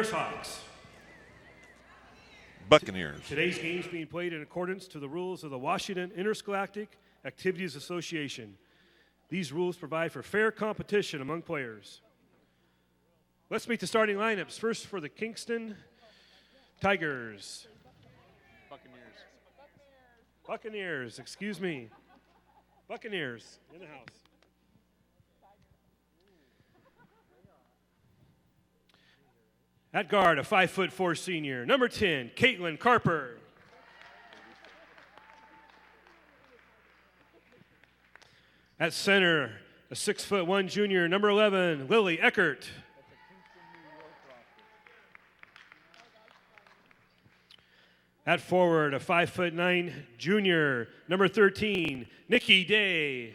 Hawks. Buccaneers. Today's game is being played in accordance to the rules of the Washington Interscholastic Activities Association. These rules provide for fair competition among players. Let's meet the starting lineups. First for the Kingston Tigers. Buccaneers, excuse me. Buccaneers in the house. At guard, a 5'4" senior, number 10, Caitlin Carper. At center, a 6'1" junior, number 11, Lily Eckert. At forward, a 5'9" junior, number 13, Nikki Day.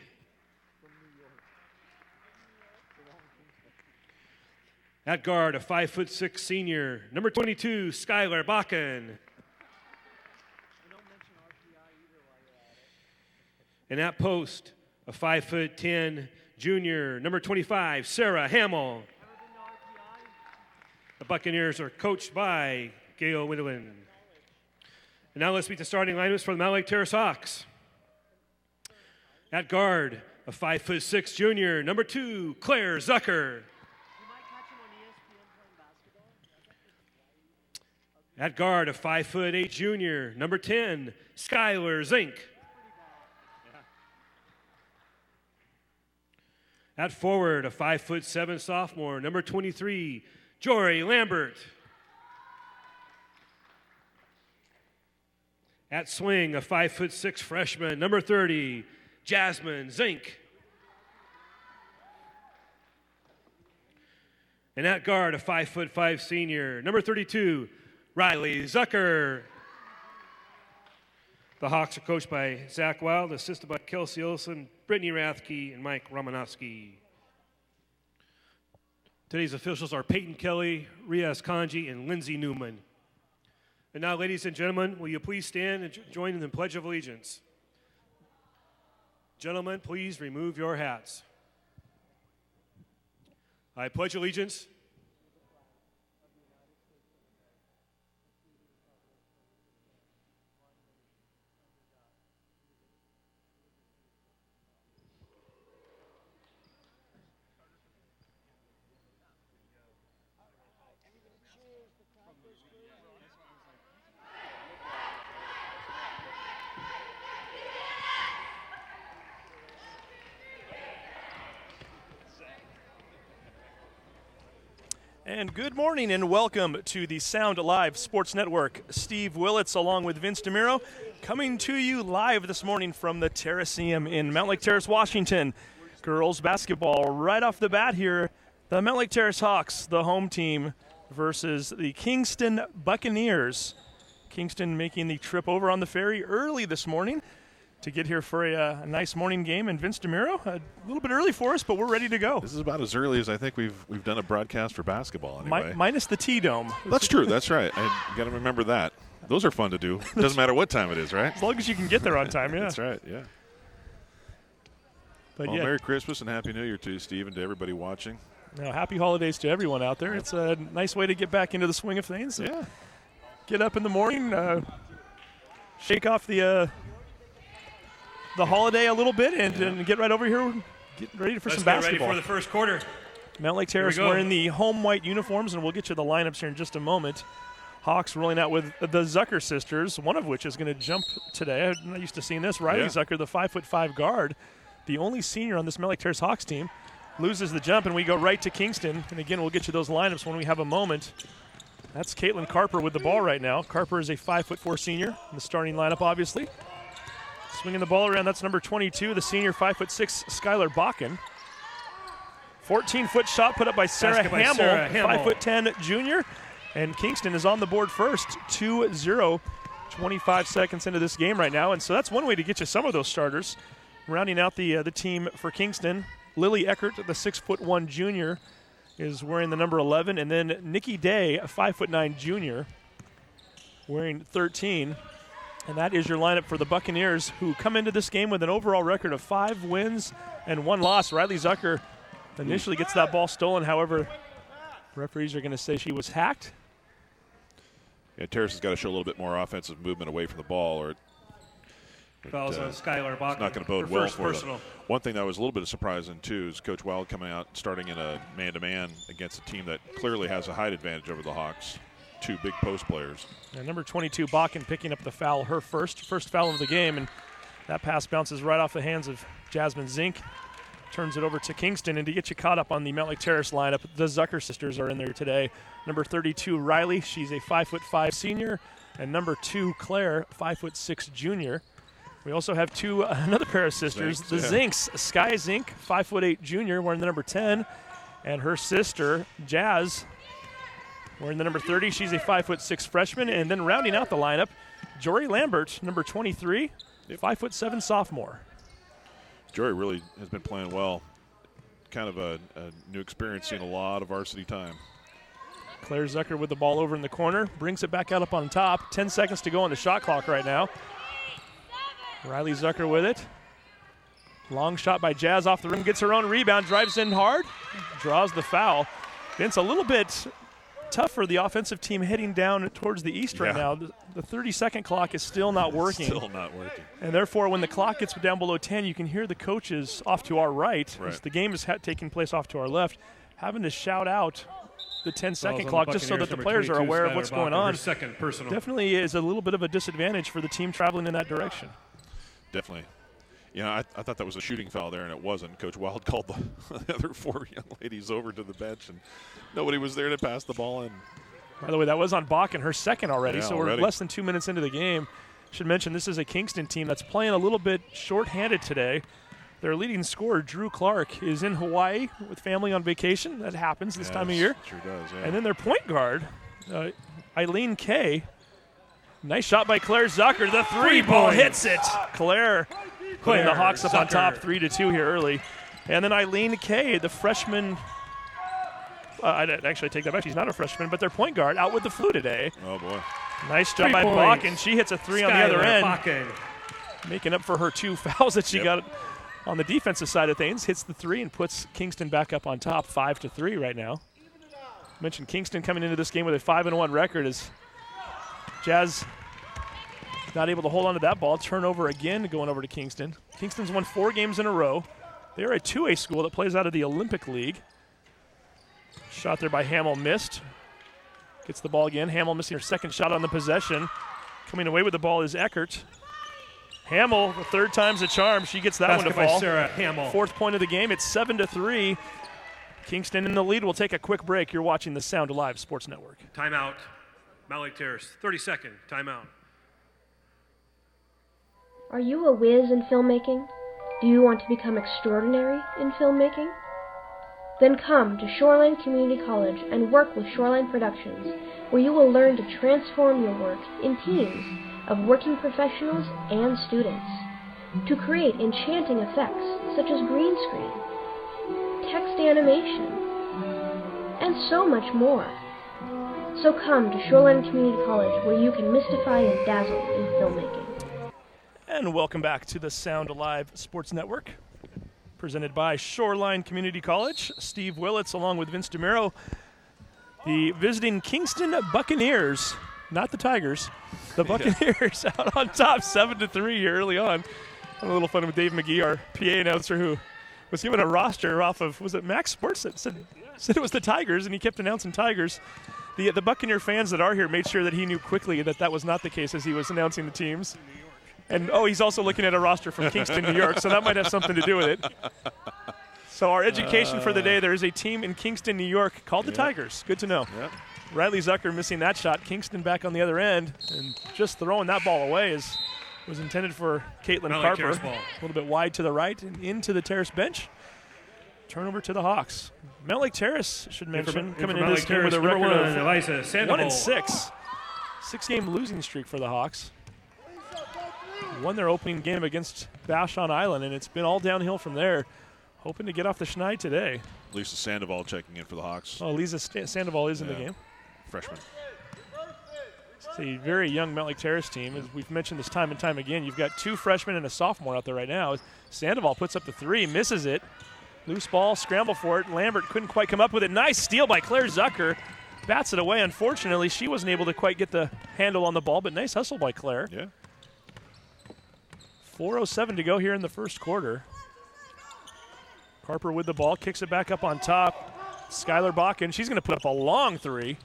At guard, a 5'6" senior, number 22, Skylar Bakken. And at post, a 5'10" junior, number 25, Sarah Hamill. The Buccaneers are coached by Gail Windeland. And now let's meet the starting lineups for the Mountain Lake Terrace Hawks. At guard, a 5'6" junior, number 2, Claire Zucker. At guard, a 5'8" junior, number 10, Skylar Zink. At forward, a 5'7" sophomore, number 23, Jory Lambert. At swing, a 5'6" freshman, number 30, Jasmine Zink. And at guard, a 5'5" senior, number 32, Riley Zucker. The Hawks are coached by Zach Wild, assisted by Kelsey Olson, Brittany Rathke, and Mike Romanowski. Today's officials are Peyton Kelly, Riaz Kanji, and Lindsay Newman. And now, ladies and gentlemen, will you please stand and join in the Pledge of Allegiance? Gentlemen, please remove your hats. I pledge allegiance And good morning and welcome to the Sound Live Sports Network. Steve Willits along with Vince DeMiro coming to you live this morning from the Terraceum in Mountain Lake Terrace, Washington. Girls basketball right off the bat here. The Mountain Lake Terrace Hawks, the home team, versus the Kingston Buccaneers. Kingston making the trip over on the ferry early this morning to get here for a nice morning game. And Vince DeMiro, a little bit early for us, but we're ready to go. This is about as early as I think we've done a broadcast for basketball anyway. Minus the T-Dome. That's true. That's right. You got to remember that. Those are fun to do. Doesn't matter what time it is, right? As long as you can get there on time, yeah. That's right, yeah. But well, Merry Christmas and Happy New Year to you, Steve, and to everybody watching. Now, happy holidays to everyone out there. It's a nice way to get back into the swing of things. Yeah. Get up in the morning, shake off the holiday a little bit, and get right over here, get ready for some basketball. Ready for the first quarter. Mountain Lake Terrace wearing the home white uniforms, and we'll get you the lineups here in just a moment. Hawks rolling out with the Zucker sisters, one of which is going to jump today. I'm not used to seeing this. Riley Zucker, the 5'5" guard, the only senior on this Mountain Lake Terrace Hawks team, loses the jump, and we go right to Kingston. And again, we'll get you those lineups when we have a moment. That's Caitlin Carper with the ball right now. Carper is a 5'4" senior in the starting lineup, obviously. Swinging the ball around, that's number 22, the senior 5'6", Skylar Bakken. 14-foot shot put up by Sarah Hamill, 5'10" junior. And Kingston is on the board first, 2-0, 25 seconds into this game right now. And so that's one way to get you some of those starters. Rounding out the team for Kingston, Lily Eckert, the 6'1" junior, is wearing the number 11. And then Nikki Day, a 5'9" junior, wearing 13. And that is your lineup for the Buccaneers, who come into this game with an overall record of 5 wins and 1 loss. Riley Zucker initially gets that ball stolen. However, Referees are going to say she was hacked. Yeah, Terrace has got to show a little bit more offensive movement away from the ball, or Fouls on Skylar Bakken. it's not going to bode Her well first for personal. them. One thing that was a little bit surprising, too, is Coach Wild coming out, starting in a man-to-man against a team that clearly has a height advantage over the Hawks. 2 big post players. And number 22, Bakken, picking up the foul, her first foul of the game, and that pass bounces right off the hands of Jasmine Zink. Turns it over to Kingston, and to get you caught up on the Mountlake Terrace lineup, the Zucker sisters are in there today. Number 32, Riley, she's a 5'5" senior, and number 2, Claire, 5'6" junior. We also have another pair of sisters, Zinks, the Zinks. Sky Zink, 5'8" junior, wearing the number 10, and her sister, Jazz, wearing the number 30. She's a 5'6" freshman, and then rounding out the lineup, Jory Lambert, number 23, 5'7" sophomore. Jory really has been playing well. Kind of a new experience, seeing a lot of varsity time. Claire Zucker with the ball over in the corner, brings it back out up on top. 10 seconds to go on the shot clock right now. Riley Zucker with it. Long shot by Jazz off the rim, gets her own rebound, drives in hard, draws the foul. Vince, a little bit tough for the offensive team heading down towards the east right now. The 30-second clock is still not working. Still not working. And therefore, when the clock gets down below 10, you can hear the coaches off to our right, as the game is taking place off to our left, having to shout out the 10-second clock just so that the players are aware of what's going on. Second personal. Definitely is a little bit of a disadvantage for the team traveling in that direction. Definitely. You know, I thought that was a shooting foul there, and it wasn't. Coach Wild called the other 4 young ladies over to the bench, and nobody was there to pass the ball in. By the way, that was on Bakken, her second already, Yeah, so already. we're less than 2 minutes into the game. Should mention this is a Kingston team that's playing a little bit short-handed today. Their leading scorer, Drew Clark, is in Hawaii with family on vacation. That happens this time of year. Sure does, yeah. And then their point guard, Eileen Kay. Nice shot by Claire Zucker. The three ball hits it. Claire putting the Hawks up on top 3-2 here early. And then Eileen Kay, the freshman. I'd actually take that back. She's not a freshman, but their point guard out with the flu today. Oh, boy. Nice job by Bakken. She hits a three on the other end, making up for her 2 fouls that she got on the defensive side of things. Hits the 3 and puts Kingston back up on top 5-3 right now. Mentioned Kingston coming into this game with a 5-1 record as Jazz not able to hold on to that ball. Turnover again going over to Kingston. Kingston's won 4 games in a row. They're a 2A school that plays out of the Olympic League. Shot there by Hamill, missed. Gets the ball again. Hamill missing her second shot on the possession. Coming away with the ball is Eckert. Hamill, the 3rd time's a charm. She gets that Basket one to fall. by Sarah Hamill. 4th point of the game. It's 7-3. Kingston in the lead. We'll take a quick break. You're watching the Sound Alive Sports Network. Timeout. Mountlake Terrace. 30-second timeout. Are you a whiz in filmmaking? Do you want to become extraordinary in filmmaking? Then come to Shoreline Community College and work with Shoreline Productions, where you will learn to transform your work in teams of working professionals and students to create enchanting effects such as green screen, text animation, and so much more. So come to Shoreline Community College, where you can mystify and dazzle in filmmaking. And welcome back to the Sound Alive Sports Network, presented by Shoreline Community College. Steve Willits along with Vince DeMiro, the visiting Kingston Buccaneers, not the Tigers, the Buccaneers out on top 7-3 here early on. Had a little fun with Dave McGee, our PA announcer, who was given a roster off of, was it Max Sports that said it was the Tigers, and he kept announcing Tigers. The Buccaneer fans that are here made sure that he knew quickly that that was not the case as he was announcing the teams. And, he's also looking at a roster from Kingston, New York, so that might have something to do with it. So our education for the day, there is a team in Kingston, New York called the Tigers. Good to know. Yep. Riley Zucker missing that shot. Kingston back on the other end, and just throwing that ball away was intended for Caitlin Carper. A little bit wide to the right and into the Terrace bench. Turnover to the Hawks. Mountlake Terrace, should mention, coming into this game with a record of 1-6. 6-game losing streak for the Hawks. Won their opening game against Vashon Island, and it's been all downhill from there. Hoping to get off the schneid today. Lisa Sandoval checking in for the Hawks. Oh, Lisa Sandoval is in the game. Freshman. It's a very young Mountlake Terrace team. As we've mentioned this time and time again, you've got 2 freshmen and a sophomore out there right now. Sandoval puts up the 3, misses it. Loose ball, scramble for it. Lambert couldn't quite come up with it. Nice steal by Claire Zucker. Bats it away. Unfortunately, she wasn't able to quite get the handle on the ball, but nice hustle by Claire. Yeah. 4:07 to go here in the first quarter. Carper with the ball, kicks it back up on top. Skylar Bakken, she's going to put up a long three.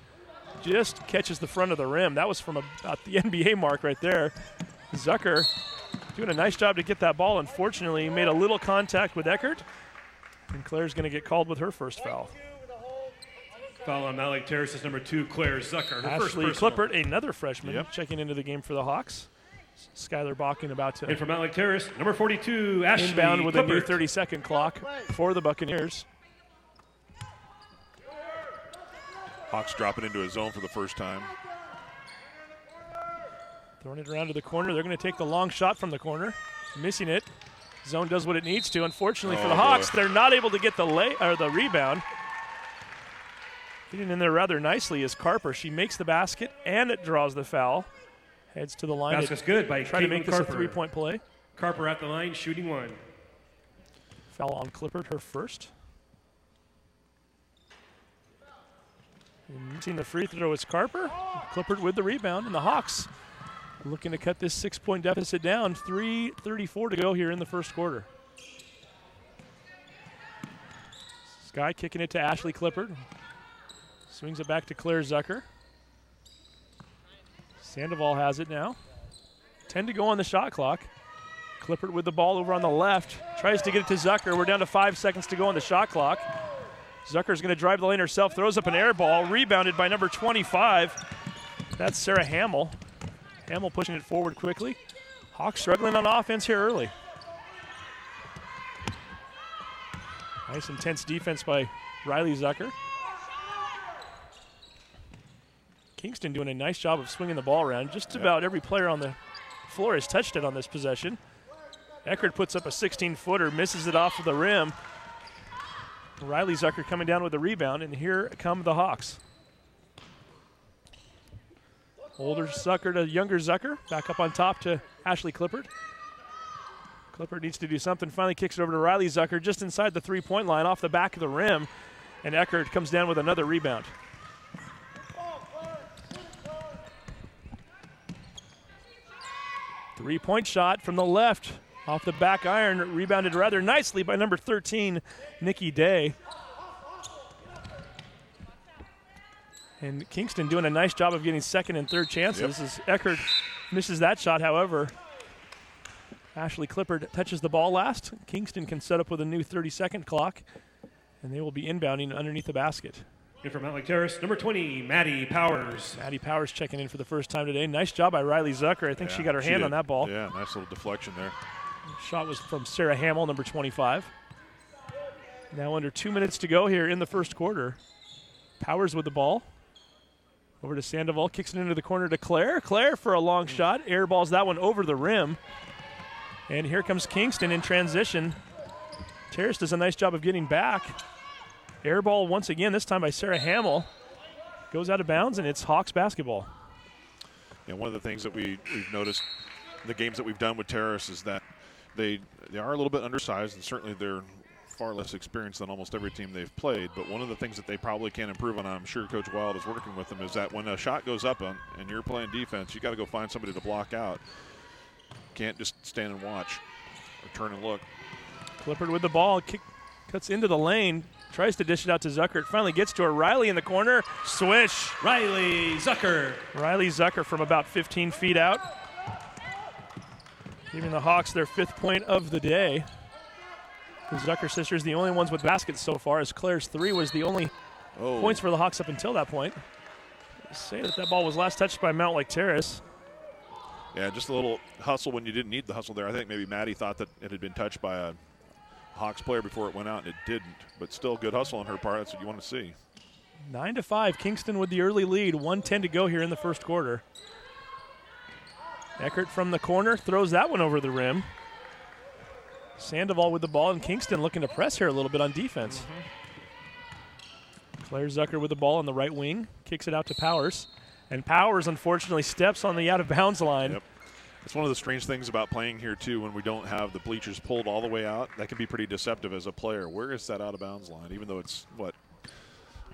Just catches the front of the rim. That was from about the NBA mark right there. Zucker doing a nice job to get that ball. Unfortunately, he made a little contact with Eckert, and Claire's going to get called with her first foul. Foul on Mount Lake Terrace's number 2, Claire Zucker. Her Ashley first personal. Klippert, another freshman, checking into the game for the Hawks. Skylar Bakken about to And for Mount Lake Terrace, number 42, Ashley inbound with Klippert. a new 30-second clock for the Buccaneers. Hawks dropping into a zone for the first time. Throwing it around to the corner. They're going to take the long shot from the corner. Missing it. Zone does what it needs to. Unfortunately for the Hawks, they're not able to get the rebound. Getting in there rather nicely is Carper. She makes the basket and it draws the foul. Heads to the line. Basket's good by try to make this Carper. a three-point play. Carper at the line, shooting 1. Foul on Klippert, her first. And missing the free throw is Carper. Klippert with the rebound, and the Hawks looking to cut this 6-point deficit down. 3:34 to go here in the first quarter. Sky kicking it to Ashley Klippert. Swings it back to Claire Zucker. Sandoval has it now. 10 to go on the shot clock. Klippert with the ball over on the left. Tries to get it to Zucker. We're down to 5 seconds to go on the shot clock. Zucker's going to drive the lane herself. Throws up an air ball. Rebounded by number 25. That's Sarah Hamill. Hamill pushing it forward quickly. Hawks struggling on offense here early. Nice intense defense by Riley Zucker. Kingston doing a nice job of swinging the ball around. Just about every player on the floor has touched it on this possession. Eckert puts up a 16-footer, misses it off of the rim. Riley Zucker coming down with the rebound, and here come the Hawks. Older Zucker to younger Zucker. Back up on top to Ashley Klippert. Klippert needs to do something. Finally kicks it over to Riley Zucker just inside the three-point line off the back of the rim. And Eckert comes down with another rebound. Three-point shot from the left off the back iron. Rebounded rather nicely by number 13, Nikki Day. And Kingston doing a nice job of getting second and third chances as Eckert misses that shot. However, Ashley Klippert touches the ball last. Kingston can set up with a new 30-second clock, and they will be inbounding underneath the basket. And from Mount Lake Terrace, number 20, Maddie Powers. Maddie Powers checking in for the first time today. Nice job by Riley Zucker. I think she got her hand on that ball. Yeah, nice little deflection there. Shot was from Sarah Hamill, number 25. Now under 2 minutes to go here in the first quarter. Powers with the ball. Over to Sandoval, kicks it into the corner to Claire. Claire for a long shot, airballs that one over the rim. And here comes Kingston in transition. Terrace does a nice job of getting back. Airball once again, this time by Sarah Hamill. Goes out of bounds, and it's Hawks basketball. And one of the things that we've noticed in the games that we've done with Terrace is that they are a little bit undersized, and certainly they're far less experienced than almost every team they've played. But one of the things that they probably can improve on, I'm sure Coach Wild is working with them, is that when a shot goes up and you're playing defense, you got to go find somebody to block out. Can't just stand and watch or turn and look. Klippert with the ball, cuts into the lane, tries to dish it out to Zucker. It finally gets to her. Riley in the corner. Swish. Riley Zucker. Riley Zucker from about 15 feet out. Giving the Hawks their 5th point of the day. The Zucker sisters, the only ones with baskets so far, as Claire's 3 was the only points for the Hawks up until that point. Say that ball was last touched by Mount Lake Terrace. Yeah, just a little hustle when you didn't need the hustle there. I think maybe Maddie thought that it had been touched by a Hawks player before it went out, and it didn't. But still good hustle on her part. That's what you want to see. 9-5, Kingston with the early lead. 1:10 to go here in the first quarter. Eckert from the corner throws that one over the rim. Sandoval with the ball, and Kingston looking to press here a little bit on defense. Claire Zucker with the ball on the right wing, kicks it out to Powers. And Powers, unfortunately, steps on the out-of-bounds line. Yep. It's one of the strange things about playing here, too, when we don't have the bleachers pulled all the way out. That can be pretty deceptive as a player. Where is that out-of-bounds line, even though it's, what,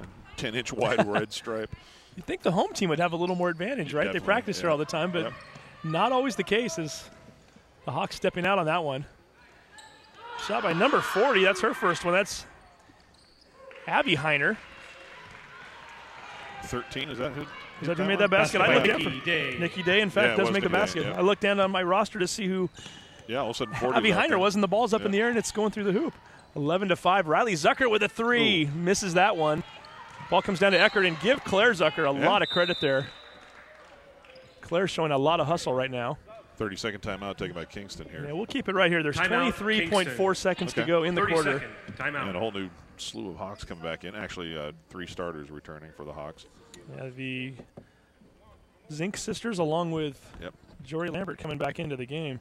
a 10-inch wide red stripe? You'd think the home team would have a little more advantage, right? They practice here all the time, but not always the case. As the Hawks stepping out on that one. Shot by number 40. That's her first one. That's Abby Heiner. 13, is that who? Is that who made that basket? I looked down for Nikki Day. In fact, does make the basket. Yeah. I looked down on my roster to see who. Yeah, all of a sudden 40. Abby Heiner was, and the ball's up in the air, and it's going through the hoop. 11-5. Riley Zucker with a three. Ooh. Misses that one. Ball comes down to Eckert, and give Claire Zucker a lot of credit there. Claire's showing a lot of hustle right now. 30-second timeout taken by Kingston here. Yeah, we'll keep it right here. There's 23.4 seconds to go in the quarter. Timeout. And a whole new slew of Hawks coming back in. Actually, 3 starters returning for the Hawks. Yeah, the Zink sisters along with Jory Lambert coming back into the game.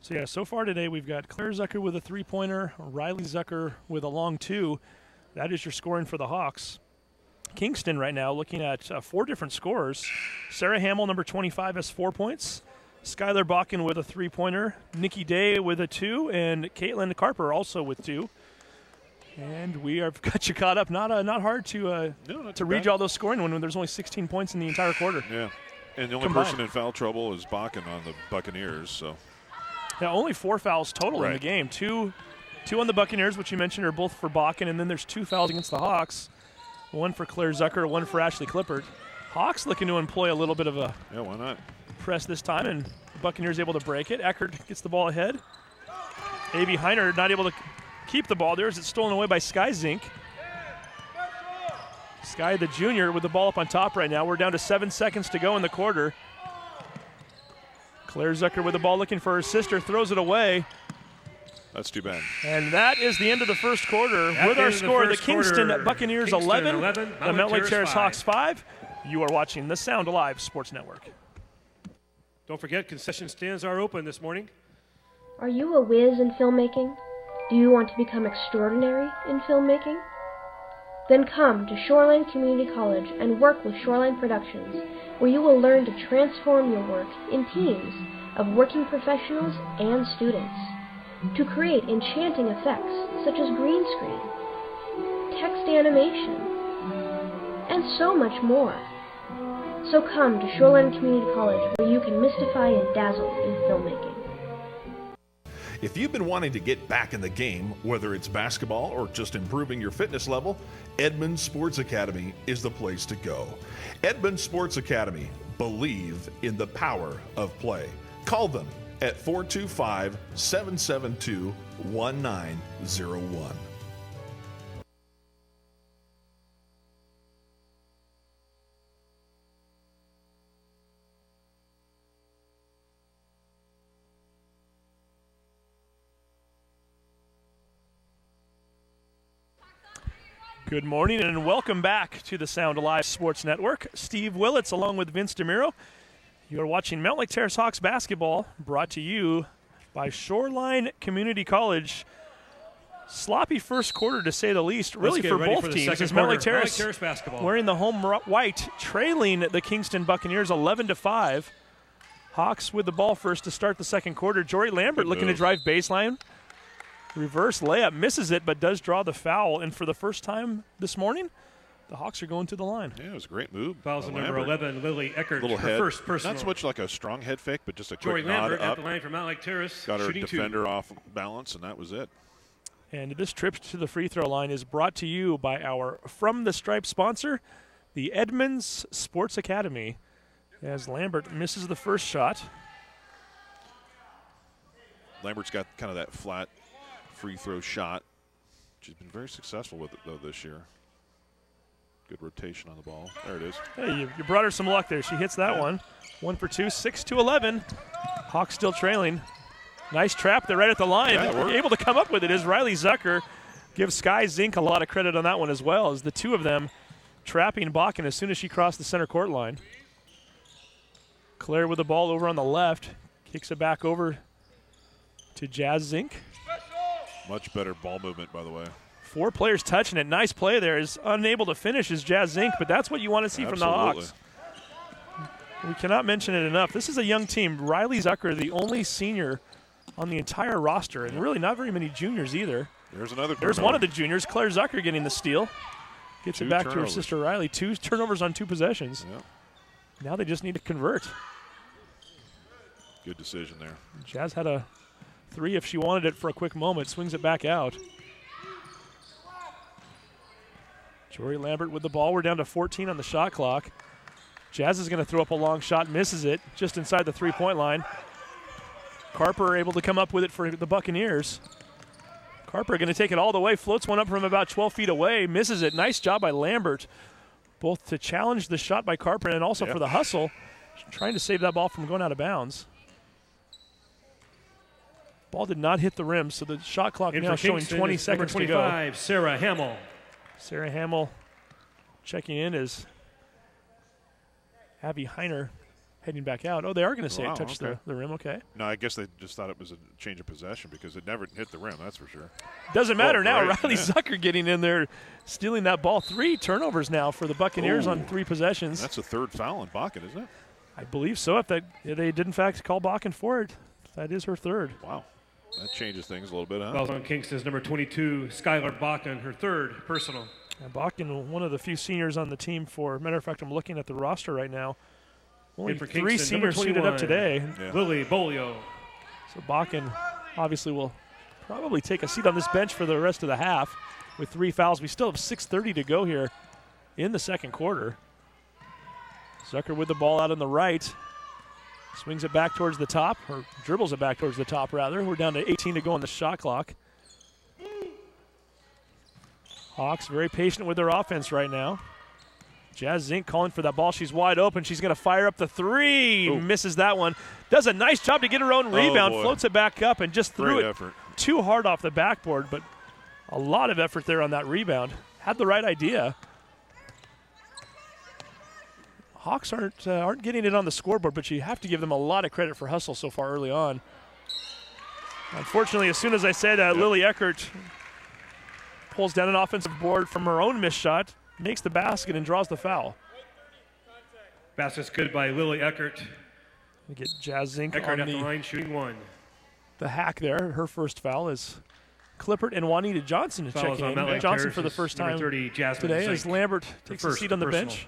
So, yeah, so far today we've got Claire Zucker with a three-pointer, Riley Zucker with a long two. That is your scoring for the Hawks. Kingston right now looking at 4 different scorers. Sarah Hamill, number 25, has 4 points. Skylar Bakken with a three-pointer. Nikki Day with a 2. And Caitlin Carper also with 2. And we have got you caught up. Not hard to read all those scoring when there's only 16 points in the entire quarter. Yeah. And the only person in foul trouble is Bakken on the Buccaneers. So. Yeah, only 4 fouls total in the game. Two on the Buccaneers, which you mentioned, are both for Bakken. And then there's 2 fouls against the Hawks. 1 for Claire Zucker, 1 for Ashley Clippard. Hawks looking to employ a little bit of a why not? Press this time, and the Buccaneers able to break it. Eckert gets the ball ahead. A.B. Heiner not able to keep the ball there as it's stolen away by Sky Zink. Sky, the junior, with the ball up on top right now. We're down to 7 seconds to go in the quarter. Claire Zucker with the ball looking for her sister, throws it away. That's too bad. And that is the end of the first quarter. With our score, the Kingston Buccaneers 11, the Mount Lake Terrace Hawks 5. You are watching the Sound Alive Sports Network. Don't forget, concession stands are open this morning. Are you a whiz in filmmaking? Do you want to become extraordinary in filmmaking? Then come to Shoreline Community College and work with Shoreline Productions, where you will learn to transform your work in teams of working professionals and students to create enchanting effects such as green screen, text animation, and so much more. So come to Shoreline Community College, where you can mystify and dazzle in filmmaking. If you've been wanting to get back in the game, whether it's basketball or just improving your fitness level, Edmonds Sports Academy is the place to go. Edmonds Sports Academy, believe in the power of play. Call them at 425-772-1901. Good morning and welcome back to the Sound Alive Sports Network. Steve Willits along with Vince DeMiro. You are watching Mount Lake Terrace Hawks basketball, brought to you by Shoreline Community College. Sloppy first quarter, to say the least, really for both teams. As Mount Lake Terrace basketball wearing the home white, trailing the Kingston Buccaneers 11-5. Hawks with the ball first to start the second quarter. Jory Lambert looking to drive baseline. Reverse layup, misses it, but does draw the foul. And for the first time this morning, the Hawks are going to the line. Yeah, it was a great move. Fouls on number 11, Lily Eckert. Little head. First personal. Not so much like a strong head fake, but just a Jory quick nod Lambert up. at the line from Mount Lake Terrace. Got her defender off balance, and that was it. And this trip to the free throw line is brought to you by our From the Stripe sponsor, the Edmonds Sports Academy, as Lambert misses the first shot. Lambert's got kind of that flat free throw shot. She's been very successful with it, though, this year. Good rotation on the ball. There it is. Hey, you brought her some luck there. She hits that one. 1 for 2, 6-11. Hawks still trailing. Nice trap there right at the line. Yeah, able to come up with it is Riley Zucker. Give Sky Zink a lot of credit on that one as well, as the two of them trapping Bakken as soon as she crossed the center court line. Claire with the ball over on the left. Kicks it back over to Jazz Zink. Much better ball movement, by the way. 4 players touching it. Nice play there. Is unable to finish is Jazz Zink, but that's what you want to see from the Hawks. We cannot mention it enough. This is a young team. Riley Zucker, the only senior on the entire roster, and really not very many juniors either. There's another. There's one of the juniors, Claire Zucker, getting the steal. Gets it back to her sister Riley. 2 turnovers on 2 possessions. Yep. Now they just need to convert. Good decision there. Jazz had a 3 if she wanted it for a quick moment. Swings it back out. Jory Lambert with the ball. We're down to 14 on the shot clock. Jazz is going to throw up a long shot, misses it just inside the 3-point line. Carper able to come up with it for the Buccaneers. Carper going to take it all the way, floats one up from about 12 feet away, misses it. Nice job by Lambert, both to challenge the shot by Carper and also for the hustle, trying to save that ball from going out of bounds. Ball did not hit the rim, so the shot clock now showing 20 seconds to go. Sarah Hamill. Sarah Hamill checking in as Abby Heiner heading back out. Oh, they are going to say it touched the rim. Okay. No, I guess they just thought it was a change of possession because it never hit the rim, that's for sure. Doesn't matter now. Riley Zucker getting in there, stealing that ball. 3 turnovers now for the Buccaneers on 3 possessions. That's a 3rd foul on Bakken, isn't it? I believe so. If they did, in fact, call Bakken for it, that is her 3rd. Wow. That changes things a little bit, huh? Fouls on Kingston's number 22, Skylar Bakken, her 3rd personal. And Bakken, one of the few seniors on the team for, matter of fact, I'm looking at the roster right now. Only 3 seniors suited up today. Yeah. Lily Bolio. So Bakken obviously will probably take a seat on this bench for the rest of the half with 3 fouls. We still have 6:30 to go here in the second quarter. Zucker with the ball out on the right. Swings it back towards the top, or dribbles it back towards the top, rather. We're down to 18 to go on the shot clock. Hawks very patient with their offense right now. Jazz Zink calling for that ball. She's wide open. She's going to fire up the 3. Ooh. Misses that one. Does a nice job to get her own rebound. Floats it back up and just threw it too hard off the backboard, but a lot of effort there on that rebound. Had the right idea. Hawks aren't getting it on the scoreboard, but you have to give them a lot of credit for hustle so far early on. Unfortunately, as soon as I said Lily Eckert pulls down an offensive board from her own missed shot, makes the basket and draws the foul. Basket's good by Lily Eckert. We get Jazz Zink Eckert on at the line, shooting 1. The hack there. Her first foul is Clippert and Juanita Johnson checking in. Johnson for the first time 30, today Zink. as Lambert takes a seat on the bench.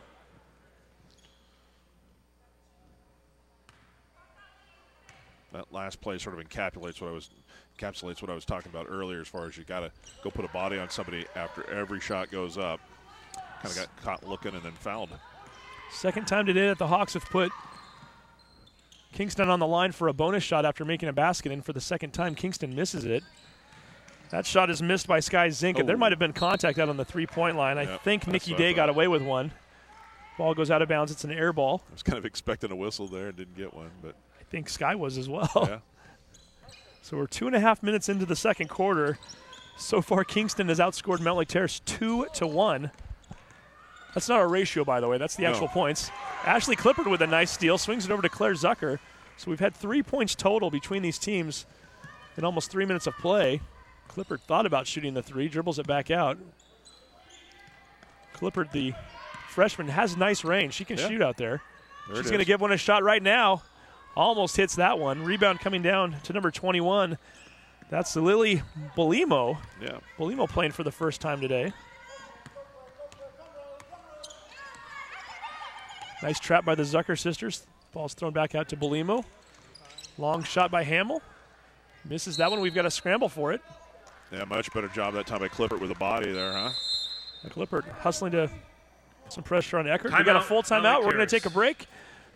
That last play sort of encapsulates what I was talking about earlier as far as you got to go put a body on somebody after every shot goes up. Kind of got caught looking and then fouled. Second time today that the Hawks have put Kingston on the line for a bonus shot after making a basket, and for the second time Kingston misses it. That shot is missed by Sky Zink, and there might have been contact out on the 3-point line. I think Nikki Day got away with one. Ball goes out of bounds. It's an air ball. I was kind of expecting a whistle there and didn't get one, but I think Sky was as well. Yeah. So we're 2.5 minutes into the second quarter. So far, Kingston has outscored Mount Lake Terrace 2-1. That's not a ratio, by the way. That's the actual points. Ashley Clippert with a nice steal. Swings it over to Claire Zucker. So we've had 3 points total between these teams in almost 3 minutes of play. Clippert thought about shooting the 3, dribbles it back out. Clippert, the freshman, has nice range. She can shoot out there. She's going to give one a shot right now. Almost hits that one. Rebound coming down to number 21. That's Lily Bolimo. Yeah. Bolimo playing for the first time today. Nice trap by the Zucker sisters. Ball's thrown back out to Bolimo. Long shot by Hamill. Misses that one. We've got to scramble for it. Yeah, much better job that time by Clippert with a body there, huh? Clippert hustling to put some pressure on Eckert. We got a full timeout. We're going to take a break.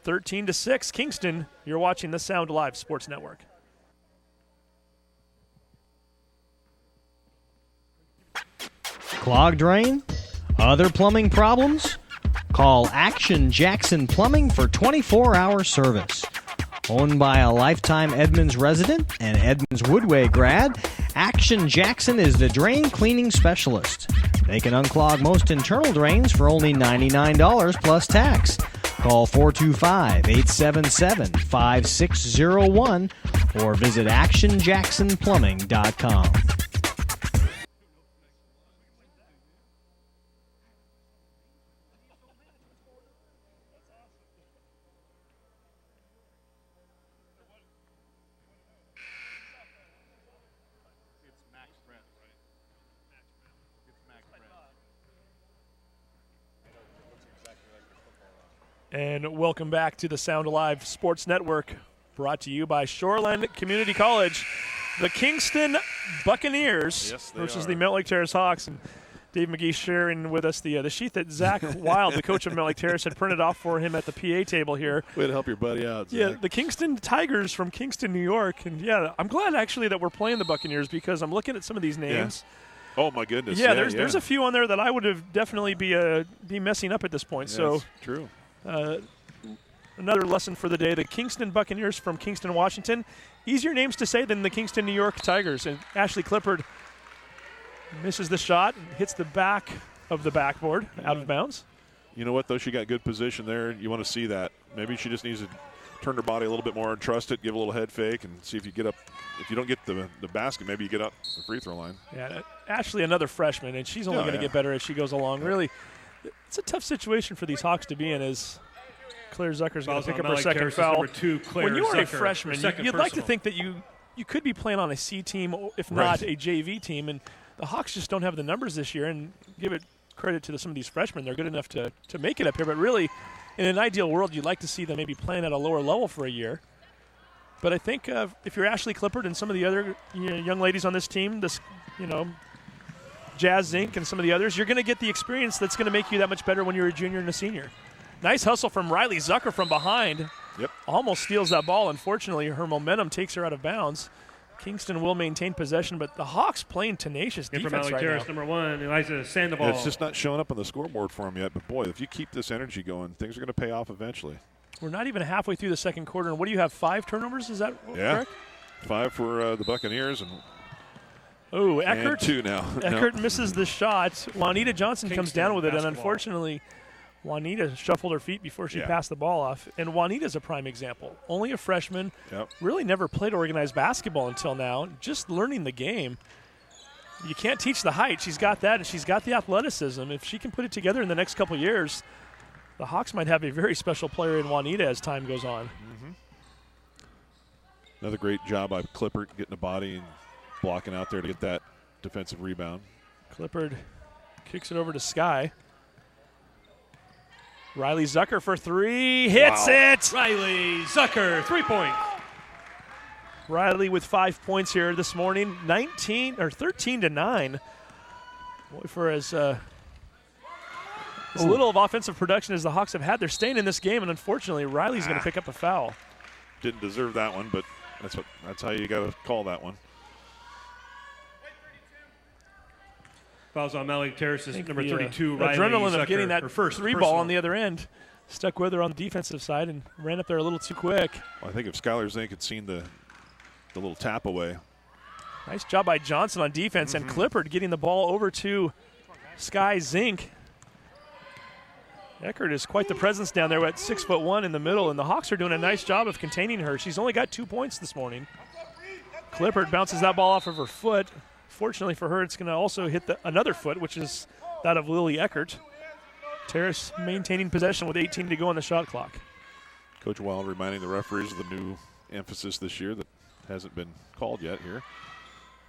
13-6, Kingston. You're watching the Sound Live Sports Network. Clogged drain? Other plumbing problems? Call Action Jackson Plumbing for 24-hour service. Owned by a lifetime Edmonds resident and Edmonds Woodway grad, Action Jackson is the drain cleaning specialist. They can unclog most internal drains for only $99 plus tax. Call 425-877-5601 or visit actionjacksonplumbing.com. And welcome back to the Sound Alive Sports Network, brought to you by Shoreland Community College. The Kingston Buccaneers versus the Mountlake Terrace Hawks. And Dave McGee sharing with us the sheet that Zach Wild, the coach of Mountlake Terrace, had printed off for him at the PA table here. Way to help your buddy out, Zach. Yeah, the Kingston Tigers from Kingston, New York. And, yeah, I'm glad actually that we're playing the Buccaneers because I'm looking at some of these names. Yeah. Oh, my goodness. Yeah, there's a few on there that I would have definitely be messing up at this point. Yeah, so that's true. Another lesson for the day, the Kingston Buccaneers from Kingston, Washington. Easier names to say than the Kingston, New York Tigers. And Ashley Clippard misses the shot and hits the back of the backboard out of bounds. You know what, though? She got good position there. You want to see that. Maybe she just needs to turn her body a little bit more and trust it, give a little head fake, and see if you get up. If you don't get the basket, maybe you get up the free throw line. Yeah, Ashley, another freshman, and she's only going to get better as she goes along. Really, it's a tough situation for these Hawks to be in as Claire Zucker's going to pick up her second foul. When you are a freshman, you'd like to think that you could be playing on a C team, if not a JV team, and the Hawks just don't have the numbers this year, and give it credit to some of these freshmen. They're good enough to make it up here, but really, in an ideal world, you'd like to see them maybe playing at a lower level for a year. But I think if you're Ashley Clippard and some of the other young ladies on this team, Jazz Zink and some of the others, you're going to get the experience that's going to make you that much better when you're a junior and a senior. Nice hustle from Riley Zucker from behind. Yep. Almost steals that ball. Unfortunately, her momentum takes her out of bounds. Kingston will maintain possession, but the Hawks playing tenacious defense right Terrace, now. number 1, Eliza Sandoval. It's just not showing up on the scoreboard for them yet. But, boy, if you keep this energy going, things are going to pay off eventually. We're not even halfway through the second quarter. And what do you have, 5 turnovers? Is that correct? 5 for the Buccaneers. Oh, Eckert. And 2 now. Eckert misses the shot. Juanita Johnson comes down with it, and unfortunately, Juanita shuffled her feet before she passed the ball off. And Juanita's a prime example. Only a freshman, really never played organized basketball until now, just learning the game. You can't teach the height. She's got that, and she's got the athleticism. If she can put it together in the next couple years, the Hawks might have a very special player in Juanita as time goes on. Mm-hmm. Another great job by Clippard getting the body and blocking out there to get that defensive rebound. Clippard kicks it over to Sky. Riley Zucker for 3, hits it! Riley Zucker, 3-point. Riley with 5 points here this morning, 13-9. Boy, for as little of offensive production as the Hawks have had, they're staying in this game, and unfortunately, Riley's going to pick up a foul. Didn't deserve that one, but that's how you got to call that one. Fouls on Mountlake Terrace's number 32, Riley adrenaline Zucker, of getting that first three ball on the other end stuck with her on the defensive side and ran up there a little too quick. Well, I think if Skylar Zink had seen the little tap away. Nice job by Johnson on defense, and Clippard getting the ball over to Sky Zink. Eckert is quite the presence down there at 6'1" in the middle, and the Hawks are doing a nice job of containing her. She's only got 2 points this morning. Clippard bounces that ball off of her foot. Fortunately for her, it's going to also hit another foot, which is that of Lily Eckert. Terrace maintaining possession with 18 to go on the shot clock. Coach Wild reminding the referees of the new emphasis this year that hasn't been called yet here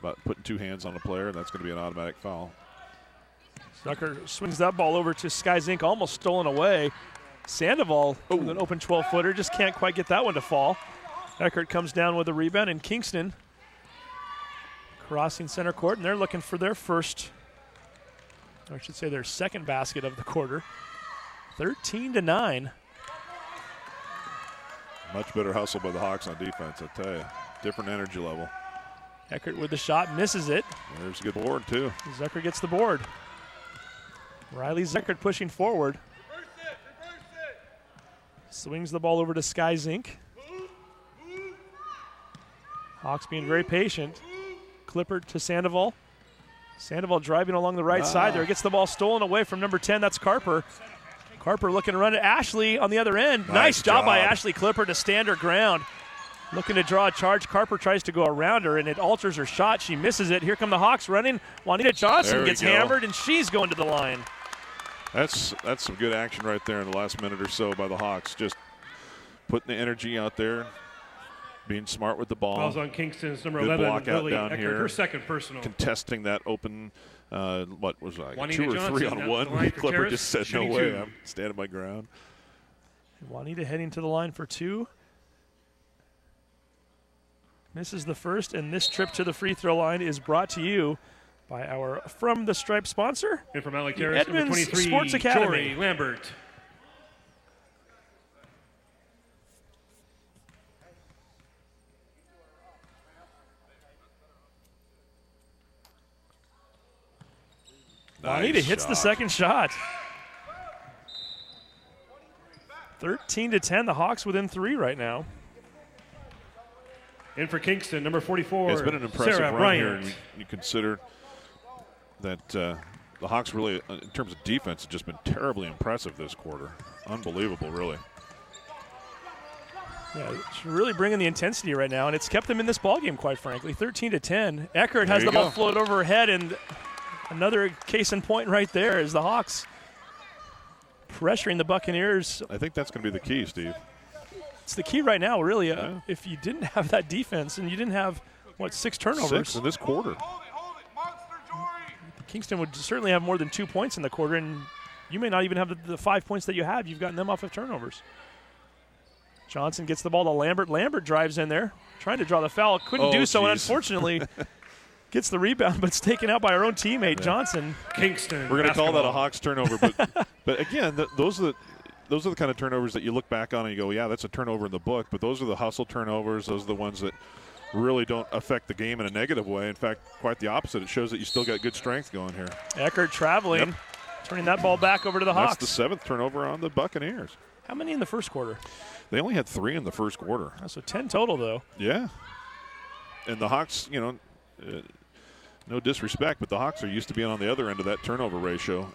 about putting 2 hands on a player, and that's going to be an automatic foul. Zucker swings that ball over to Sky Zink, almost stolen away. Sandoval with an open 12-footer, just can't quite get that one to fall. Eckert comes down with a rebound, and Kingston crossing center court, and they're looking for their their second basket of the quarter. 13-9. Much better hustle by the Hawks on defense, I tell you. Different energy level. Eckert with the shot, misses it. There's a good board, too. Zucker gets the board. Riley Zucker pushing forward. Swings the ball over to Sky Zink. Hawks being very patient. Clippard to Sandoval. Sandoval driving along the right side there. Gets the ball stolen away from number 10. That's Carper. Carper looking to run it. Ashley on the other end. Nice job by Ashley Clippard to stand her ground. Looking to draw a charge. Carper tries to go around her, and it alters her shot. She misses it. Here come the Hawks running. Juanita Johnson gets hammered, and she's going to the line. That's some good action right there in the last minute or so by the Hawks. Just putting the energy out there, being smart with the ball. Fouls on Kingston's number good 11, block out Lily down Eckert, here. her second personal. Contesting that open, what was I, Juanita 2 or 3 Johnson, on one. Clipper just said, no way, I'm standing my ground. Juanita heading to the line for 2. Misses the first, and this trip to the free throw line is brought to you by our From the Stripe sponsor, And from Alec Terrace, number Edmonds 23, Sports Academy. Jory Lambert. Juanita hits the second shot. 13-10, the Hawks within 3 right now. And for Kingston, number 44, It's been an impressive Sarah run Bryant. here. And you consider that the Hawks really, in terms of defense, have just been terribly impressive this quarter. Unbelievable, really. Yeah, it's really bringing the intensity right now, and it's kept them in this ballgame, quite frankly. 13-10. Eckert has the ball float over her head, and another case in point right there is the Hawks pressuring the Buccaneers. I think that's going to be the key, Steve. It's the key right now, really. Yeah. If you didn't have that defense and you didn't have, 6 turnovers. 6 in this quarter. Kingston would certainly have more than 2 points in the quarter, and you may not even have the 5 points that you have. You've gotten them off of turnovers. Johnson gets the ball to Lambert. Lambert drives in there, trying to draw the foul. Couldn't do so, and unfortunately gets the rebound, but it's taken out by our own teammate, Johnson. Kingston. We're going to call that a Hawks turnover, but again, those are the kind of turnovers that you look back on and you go, yeah, that's a turnover in the book, but those are the hustle turnovers. Those are the ones that really don't affect the game in a negative way. In fact, quite the opposite. It shows that you still got good strength going here. Eckert traveling, turning that ball back over to the Hawks. That's the 7th turnover on the Buccaneers. How many in the first quarter? They only had 3 in the first quarter. So 10 total, though. Yeah. And the Hawks, no disrespect, but the Hawks are used to being on the other end of that turnover ratio.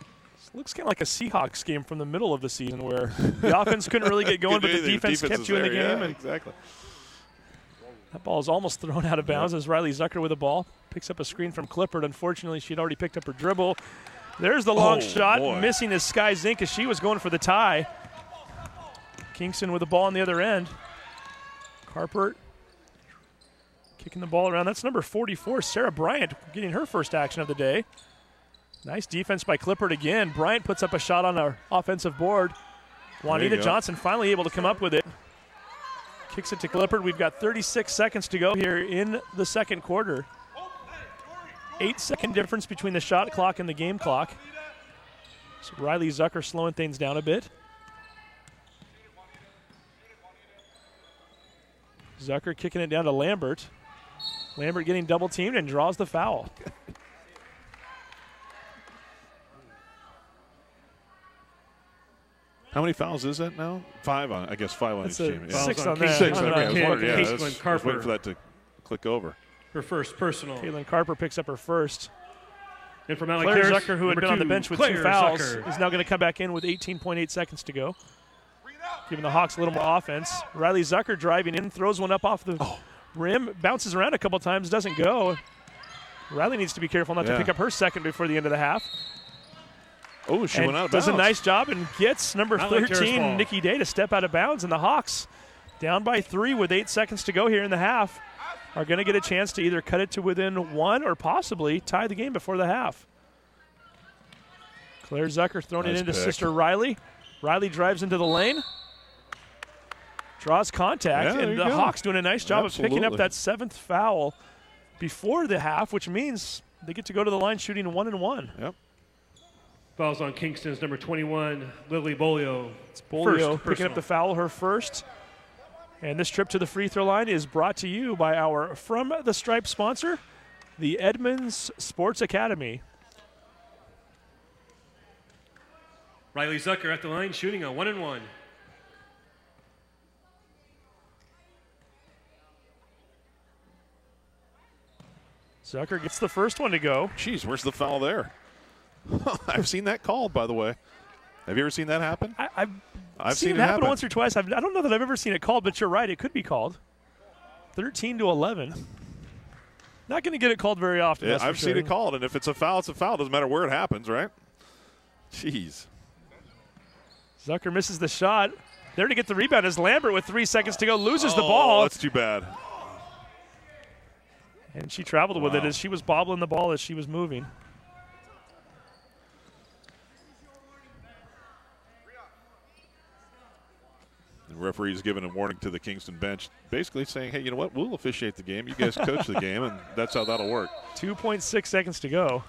Looks kind of like a Seahawks game from the middle of the season where the offense couldn't really get going, but the defense kept you in the game. Yeah, exactly. That ball is almost thrown out of bounds as Riley Zucker with the ball. Picks up a screen from Clippard. Unfortunately, she'd already picked up her dribble. There's the long shot, missing is Sky Zink as she was going for the tie. Kingston with the ball on the other end. Carpert kicking the ball around. That's number 44, Sarah Bryant, getting her first action of the day. Nice defense by Clippard again. Bryant puts up a shot on our offensive board. Juanita Johnson finally able to come up with it. Kicks it to Clippard. We've got 36 seconds to go here in the second quarter. 8-second difference between the shot clock and the game clock. So Riley Zucker slowing things down a bit. Zucker kicking it down to Lambert. Lambert getting double teamed and draws the foul. How many fouls is that now? 5 on, I guess 5 on each team. Yeah. 6 on that. 6 on on that. I was Carper. waiting for that to click over. Her first personal. Caitlin Carper picks up her first. And from Alec Claire Terrace, Zucker, who had been on the bench with 2 fouls, is now going to come back in with 18.8 seconds to go. Giving the Hawks a little more offense. Riley Zucker driving in, throws one up off the rim, bounces around a couple times, doesn't go. Riley needs to be careful not to pick up her second before the end of the half. Oh, she went out of bounds. Does a nice job and gets number 13, Nikki Day, to step out of bounds. And the Hawks, down by 3 with 8 seconds to go here in the half, are going to get a chance to either cut it to within 1 or possibly tie the game before the half. Claire Zucker throwing it into sister Riley. Riley drives into the lane. Draws contact, and the Hawks doing a nice job of picking up that 7th foul before the half, which means they get to go to the line shooting 1-1. Yep. Fouls on Kingston's number 21, Lily Bolio. It's Bolio picking up the foul, her first. And this trip to the free throw line is brought to you by our From the Stripe sponsor, the Edmonds Sports Academy. Riley Zucker at the line, shooting a 1-1. Zucker gets the first one to go. Jeez, where's the foul there? I've seen that called, by the way. Have you ever seen that happen? I've seen it happen once or twice. I don't know that I've ever seen it called, but you're right. It could be called. 13-11. Not going to get it called very often. Yeah, I've seen it called, and if it's a foul, it's a foul. Doesn't matter where it happens, right? Jeez. Zucker misses the shot. There to get the rebound is Lambert with 3 seconds to go. Loses the ball. That's too bad. And she traveled with it as she was bobbling the ball as she was moving. referee's giving a warning to the Kingston bench, basically saying, hey, you know what, we'll officiate the game. You guys coach the game, and that's how that'll work. 2.6 seconds to go.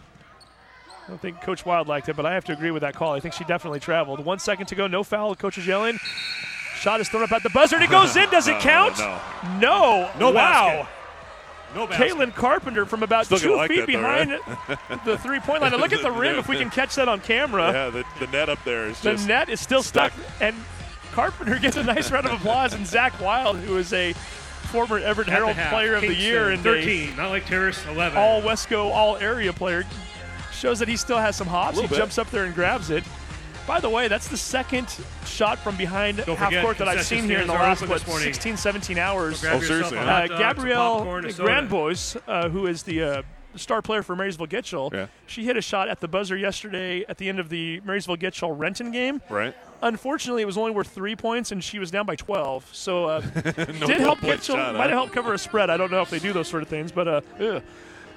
I don't think Coach Wild liked it, but I have to agree with that call. I think she definitely traveled. 1 second to go, no foul. Coach is yelling. Shot is thrown up at the buzzer, and it goes in. Does it count? No. No. Wow. Basket. No basket. Caitlin Carpenter from about Still 2 like feet that, though, behind right? the three-point line. And look at the rim if we can catch that on camera. Yeah, the net up there is The just net is still stuck, and Carpenter gets a nice round of applause. And Zach Wild, who is a former Everett Herald Player of the Year and 13, not like Terrace, 11. all Wesco, all area player, shows that he still has some hops. He bit. jumps up there and grabs it. By the way, that's the second shot from behind Don't half forget, court that I've concession seen here in the stands are last, open this morning. 16, 17 hours. Grab yourself seriously, a huh? hot dog, some Gabrielle popcorn, a soda. Grandbois, who is the star player for Marysville-Gitchell, Yeah. she hit a shot at the buzzer yesterday at the end of the Marysville-Gitchell-Renton game. right. Unfortunately, it was only worth 3 points, and she was down by 12. So did No help point Gitchell. shot, Might have huh? helped cover a spread. I don't know if they do those sort of things, but yeah,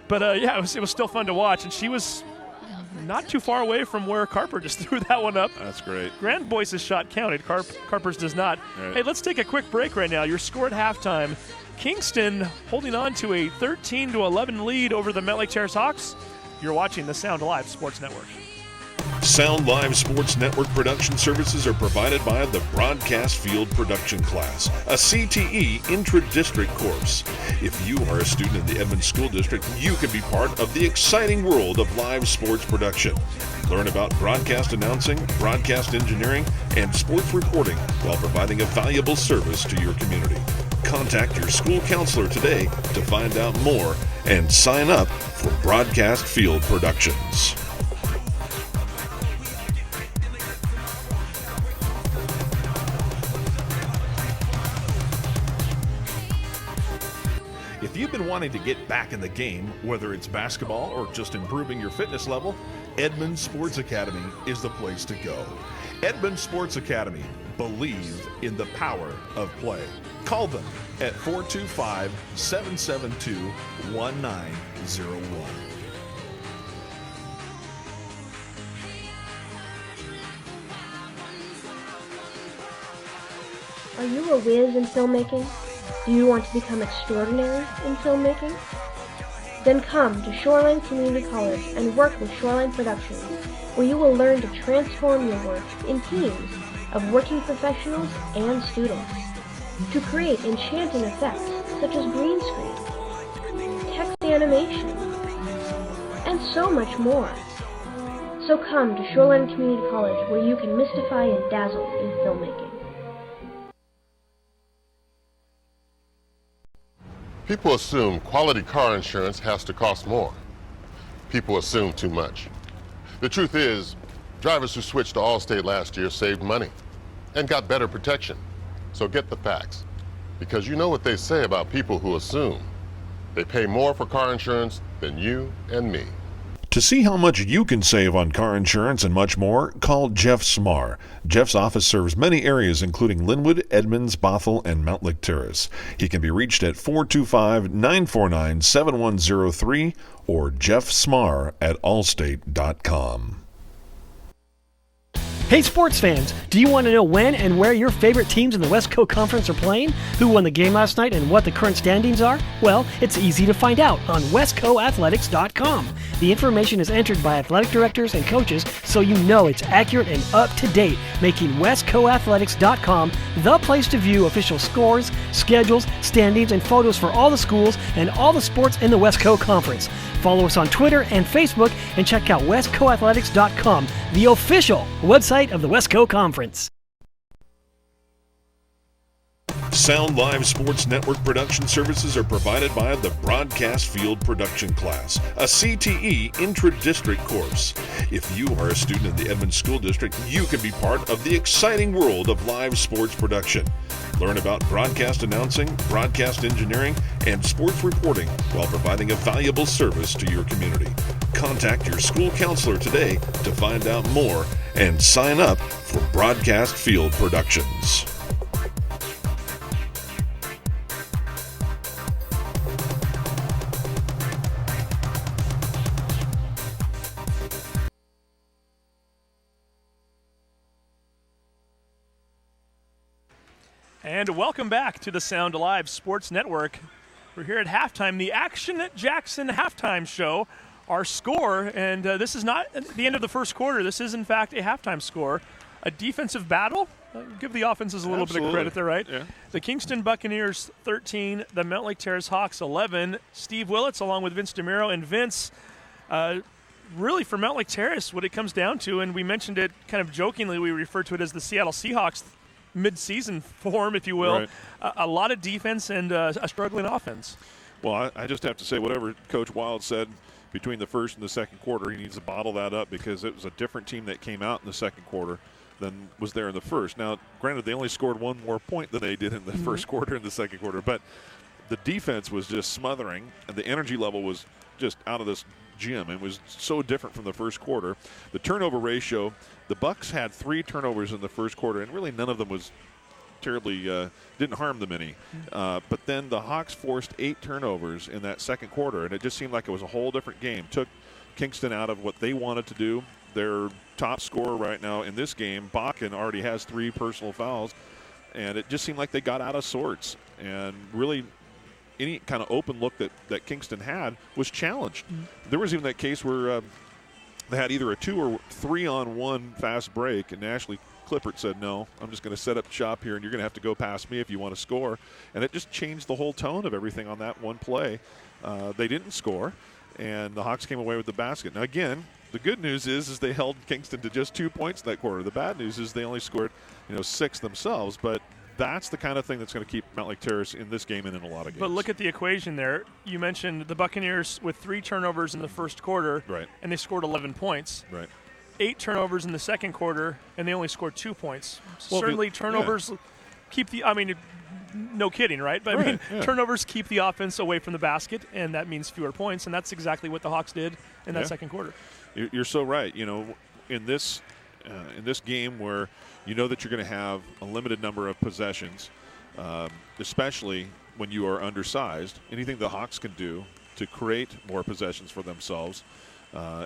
it was still fun to watch, and she was not too far away from where Carper just threw that one up. That's great. Grandbois' shot counted. Carper's does not. Right. Hey, let's take a quick break right now. Your score at halftime. Kingston holding on to a 13-11 lead over the Lake Terrace Hawks. You're watching the Sound Alive Sports Network. Sound Live Sports Network production services are provided by the Broadcast Field Production Class, a CTE intra-district course. If you are a student in the Edmonds School District, you can be part of the exciting world of live sports production. Learn about broadcast announcing, broadcast engineering, and sports reporting while providing a valuable service to your community. Contact your school counselor today to find out more and sign up for Broadcast Field Productions. If you've been wanting to get back in the game, whether it's basketball or just improving your fitness level, Edmonds Sports Academy is the place to go. Edmonds Sports Academy, believe in the power of play. Call them at 425-772-1901. Are you a whiz in filmmaking? Do you want to become extraordinary in filmmaking? Then come to Shoreline Community College and work with Shoreline Productions, where you will learn to transform your work in teams of working professionals and students to create enchanting effects such as green screen, text animation, and so much more. So come to Shoreline Community College, where you can mystify and dazzle in filmmaking. People assume quality car insurance has to cost more. People assume too much. The truth is, drivers who switched to Allstate last year saved money and got better protection. So get the facts, because you know what they say about people who assume. They pay more for car insurance than you and me. To see how much you can save on car insurance and much more, call Jeff Smar. Jeff's office serves many areas including Linwood, Edmonds, Bothell, and Lake Terrace. He can be reached at 425-949-7103 or jeffsmar@allstate.com. Hey sports fans, do you want to know when and where your favorite teams in the Westco Conference are playing? Who won the game last night and what the current standings are? Well, it's easy to find out on westcoathletics.com. The information is entered by athletic directors and coaches, so you know it's accurate and up to date, making westcoathletics.com the place to view official scores, schedules, standings, and photos for all the schools and all the sports in the Westco Conference. Follow us on Twitter and Facebook and check out westcoathletics.com, the official website of the Westco Conference. Sound Live Sports Network production services are provided by the Broadcast Field Production Class, a CTE intra-district course. If you are a student in the Edmonds School District, you can be part of the exciting world of live sports production. Learn about broadcast announcing, broadcast engineering, and sports reporting while providing a valuable service to your community. Contact your school counselor today to find out more and sign up for Broadcast Field Productions. And welcome back to the Sound Alive Sports Network. We're here at halftime, the Action Jackson halftime show. Our score, and this is not the end of the first quarter. This is, in fact, a halftime score. A defensive battle. Give the offenses a little bit of credit there, right? Yeah. The Kingston Buccaneers 13, the Mountlake Terrace Hawks 11. Steve Willits along with Vince DeMiro. And Vince, really for Mountlake Terrace, what it comes down to, and we mentioned it kind of jokingly, we refer to it as the Seattle Seahawks mid-season form, if you will. Right. A lot of defense and a struggling offense. Well, I just have to say, whatever Coach Wild said between the first and the second quarter, he needs to bottle that up because it was a different team that came out in the second quarter than was there in the first. Now, granted, they only scored one more point than they did in the first quarter and the second quarter, but the defense was just smothering, and the energy level was just out of this gym. It was so different from the first quarter. The turnover ratio, the Bucs had 3 turnovers in the first quarter, and really none of them was terribly didn't harm them any. But then the Hawks forced 8 turnovers in that second quarter, and it just seemed like it was a whole different game. Took Kingston out of what they wanted to do. Their top scorer right now in this game, Bakken, already has 3 personal fouls, and it just seemed like they got out of sorts. And really, any kind of open look that Kingston had was challenged. There was even that case where they had either a 2 or 3-on-1 fast break, and Ashley Clippert said, no, I'm just going to set up shop here, and you're going to have to go past me if you want to score. And it just changed the whole tone of everything on that one play. They didn't score, and the Hawks came away with the basket. Now, again, the good news is they held Kingston to just 2 points in that quarter. The bad news is they only scored 6 themselves, but that's the kind of thing that's going to keep Mountlake Terrace in this game and in a lot of games. But look at the equation there. You mentioned the Buccaneers with 3 turnovers in the first quarter, right, and they scored 11 points. Right. 8 turnovers in the second quarter, and they only scored 2 points. Well, certainly turnovers keep the – I mean, no kidding, right? But I mean, turnovers keep the offense away from the basket, and that means fewer points, and that's exactly what the Hawks did in that second quarter. You're so right. In this game where you know that you're going to have a limited number of possessions, especially when you are undersized, anything the Hawks can do to create more possessions for themselves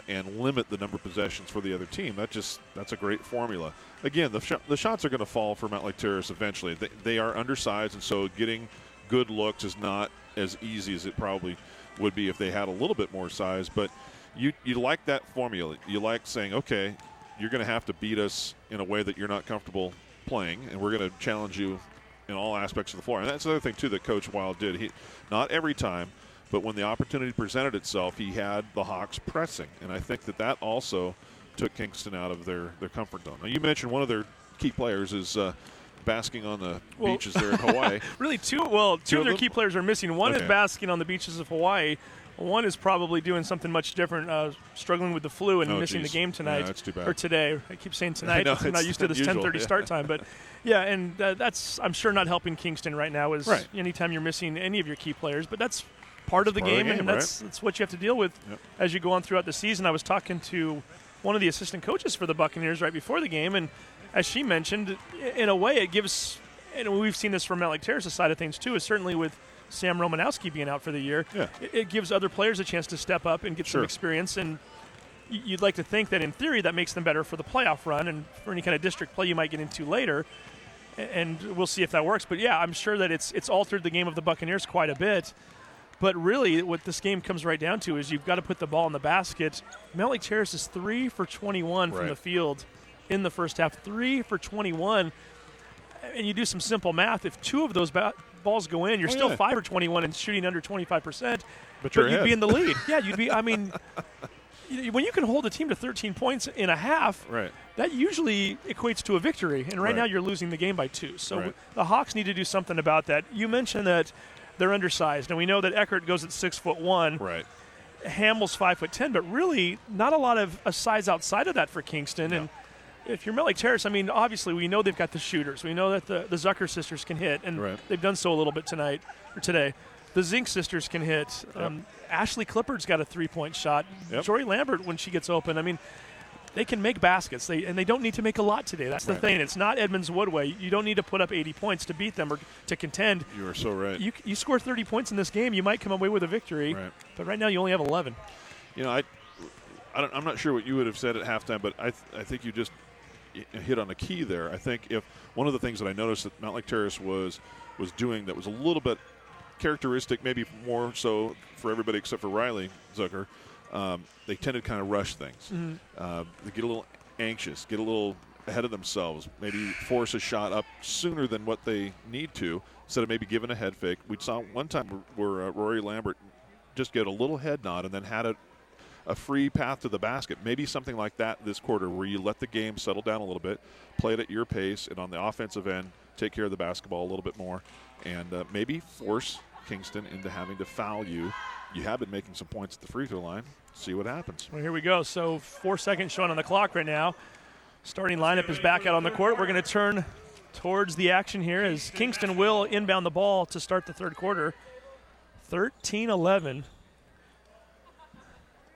and limit the number of possessions for the other team, that's a great formula. Again, the shots are going to fall for Mountlake Terrace eventually. They are undersized, and so getting good looks is not as easy as it probably would be if they had a little bit more size. But you like that formula. You like saying, okay, you're going to have to beat us in a way that you're not comfortable playing, and we're going to challenge you in all aspects of the floor. And that's the other thing, too, that Coach Wild did. Not every time, but when the opportunity presented itself, he had the Hawks pressing. And I think that also took Kingston out of their comfort zone. Now, you mentioned one of their key players is basking on the beaches there in Hawaii. Really, two of their key players are missing. One is basking on the beaches of Hawaii. One is probably doing something much different, struggling with the flu and missing the game tonight. Yeah, that's too bad. Or today. I keep saying tonight. I'm not used to this 10:30 start time. But, and that's, I'm sure, not helping Kingston right now is anytime you're missing any of your key players. But that's part of the game, and that's what you have to deal with as you go on throughout the season. I was talking to one of the assistant coaches for the Buccaneers right before the game, and as she mentioned, in a way it gives, and we've seen this from Mountlake Terrace's side of things too, is certainly with Sam Romanowski being out for the year, it gives other players a chance to step up and get some experience, and you'd like to think that in theory that makes them better for the playoff run and for any kind of district play you might get into later, and we'll see if that works. But I'm sure that it's altered the game of the Buccaneers quite a bit. But really, what this game comes right down to is you've got to put the ball in the basket. Mountlake Terrace is 3 for 21 from the field in the first half. 3 for 21. And you do some simple math. If 2 of those balls go in, you're still 5 for 21 and shooting under 25%. But you'd be in the lead. You'd be, I mean, when you can hold a team to 13 points in a half, that usually equates to a victory. And right now you're losing the game by 2. So the Hawks need to do something about that. You mentioned that they're undersized, and we know that Eckert goes at 6'1". Right. Hamill's 5'10", but really not a lot of size outside of that for Kingston. No. And if you're Mountlake Terrace, I mean, obviously we know they've got the shooters. We know that the Zucker sisters can hit, and they've done so a little bit today. The Zink sisters can hit. Ashley Clippard's got a 3-point shot. Jory Lambert, when she gets open, I mean, they can make baskets, and they don't need to make a lot today. That's the thing. It's not Edmonds Woodway. You don't need to put up 80 points to beat them or to contend. You are so right. You score 30 points in this game, you might come away with a victory. But right now you only have 11. I'm not sure what you would have said at halftime, but I think you just hit on a key there. I think if one of the things that I noticed that Mountlake Terrace was doing that was a little bit characteristic, maybe more so for everybody except for Riley Zucker, they tend to kind of rush things. They get a little anxious, get a little ahead of themselves, maybe force a shot up sooner than what they need to, instead of maybe giving a head fake. We saw one time where Rory Lambert just get a little head nod and then had a free path to the basket. Maybe something like that this quarter, where you let the game settle down a little bit, play it at your pace, and on the offensive end, take care of the basketball a little bit more, and maybe force Kingston into having to foul you. You have been making some points at the free throw line. See what happens. Well, here we go. So 4 seconds showing on the clock right now. Starting lineup is back out on the court. We're going to turn towards the action here as Kingston will inbound the ball to start the third quarter. 13-11.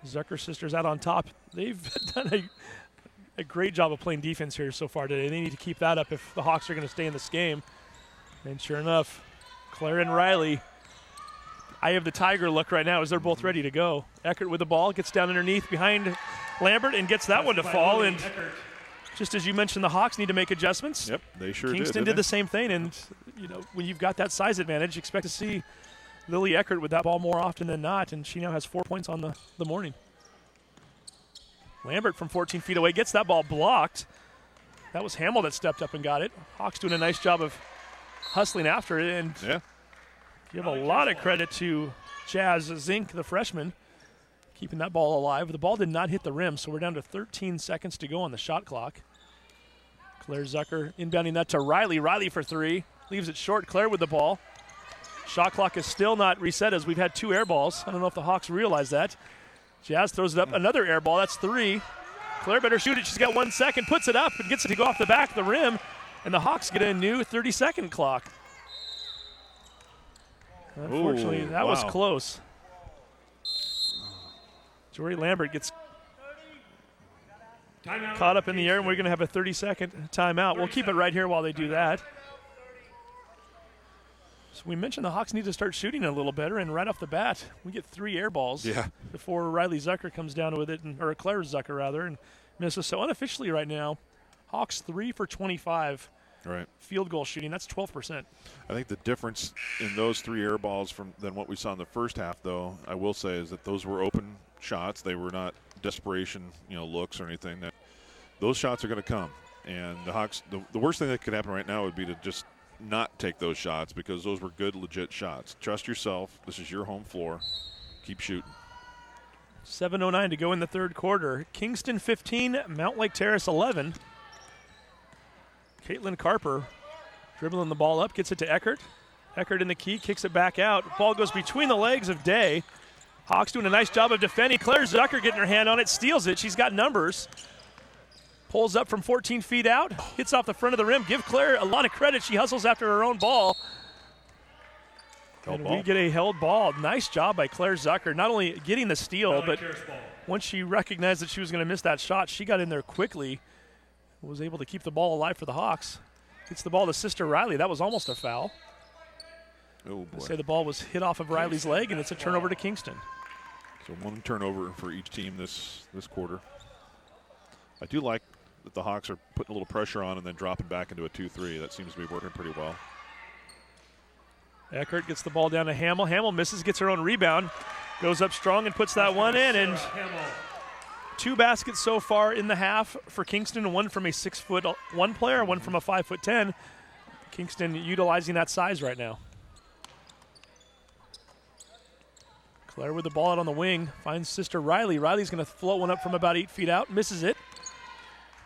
Zucker sisters out on top. They've done a great job of playing defense here so far today. They need to keep that up if the Hawks are going to stay in this game. And sure enough, Claire and Riley, eye of the tiger look right now as they're both ready to go. Eckert with the ball, gets down underneath behind Lambert and gets that one to fall. And just as you mentioned, the Hawks need to make adjustments. Yep, they sure Kingston did the same thing. And, you know, when you've got that size advantage, you expect to see Lily Eckert with that ball more often than not, and she now has 4 points on the morning. Lambert from 14 feet away gets that ball blocked. That was Hamill that stepped up and got it. Hawks doing a nice job of hustling after it, and give a lot of credit to Jazz Zink, the freshman, keeping that ball alive. The ball did not hit the rim, so we're down to 13 seconds to go on the shot clock. Claire Zucker inbounding that to Riley. Riley for three. Leaves it short. Claire with the ball. Shot clock is still not reset as we've had 2 air balls. I don't know if the Hawks realize that. Jazz throws it up. Another air ball. That's 3. Claire better shoot it. She's got 1 second. Puts it up and gets it to go off the back of the rim. And the Hawks get a new 30-second clock. Unfortunately, that was close. Jory Lambert gets caught up in the air, and we're going to have a 30-second timeout. We'll keep it right here while they do that. So we mentioned the Hawks need to start shooting a little better, and right off the bat, we get 3 air balls before Riley Zucker comes down with it, or Claire Zucker, rather, and misses. So unofficially right now, Hawks 3 for 25 field goal shooting. That's 12%. I think the difference in those 3 air balls than what we saw in the first half, though, I will say, is that those were open shots. They were not desperation, looks or anything. That those shots are going to come, and the Hawks. The worst thing that could happen right now would be to just not take those shots, because those were good, legit shots. Trust yourself. This is your home floor. Keep shooting. 7:09 to go in the third quarter. Kingston 15, Mountlake Terrace 11. Caitlin Carper dribbling the ball up, gets it to Eckert. Eckert in the key, kicks it back out. Ball goes between the legs of Day. Hawks doing a nice job of defending. Claire Zucker getting her hand on it, steals it. She's got numbers. Pulls up from 14 feet out, hits off the front of the rim. Give Claire a lot of credit. She hustles after her own ball. We get a held ball. Nice job by Claire Zucker, not only getting the steal, but once she recognized that she was going to miss that shot, she got in there quickly, was able to keep the ball alive for the Hawks. Gets the ball to Sister Riley. That was almost a foul. Oh, boy. They say the ball was hit off of Riley's leg, and it's a turnover to Kingston. So 1 turnover for each team this quarter. I do like that the Hawks are putting a little pressure on and then dropping back into a 2-3. That seems to be working pretty well. Eckert gets the ball down to Hamill. Hamill misses, gets her own rebound, goes up strong and puts that one in. And 2 baskets so far in the half for Kingston, 1 from a 6'1" player, 1 from a 5'10". Kingston utilizing that size right now. Claire with the ball out on the wing, finds Sister Riley. Riley's going to float one up from about 8 feet out, misses it.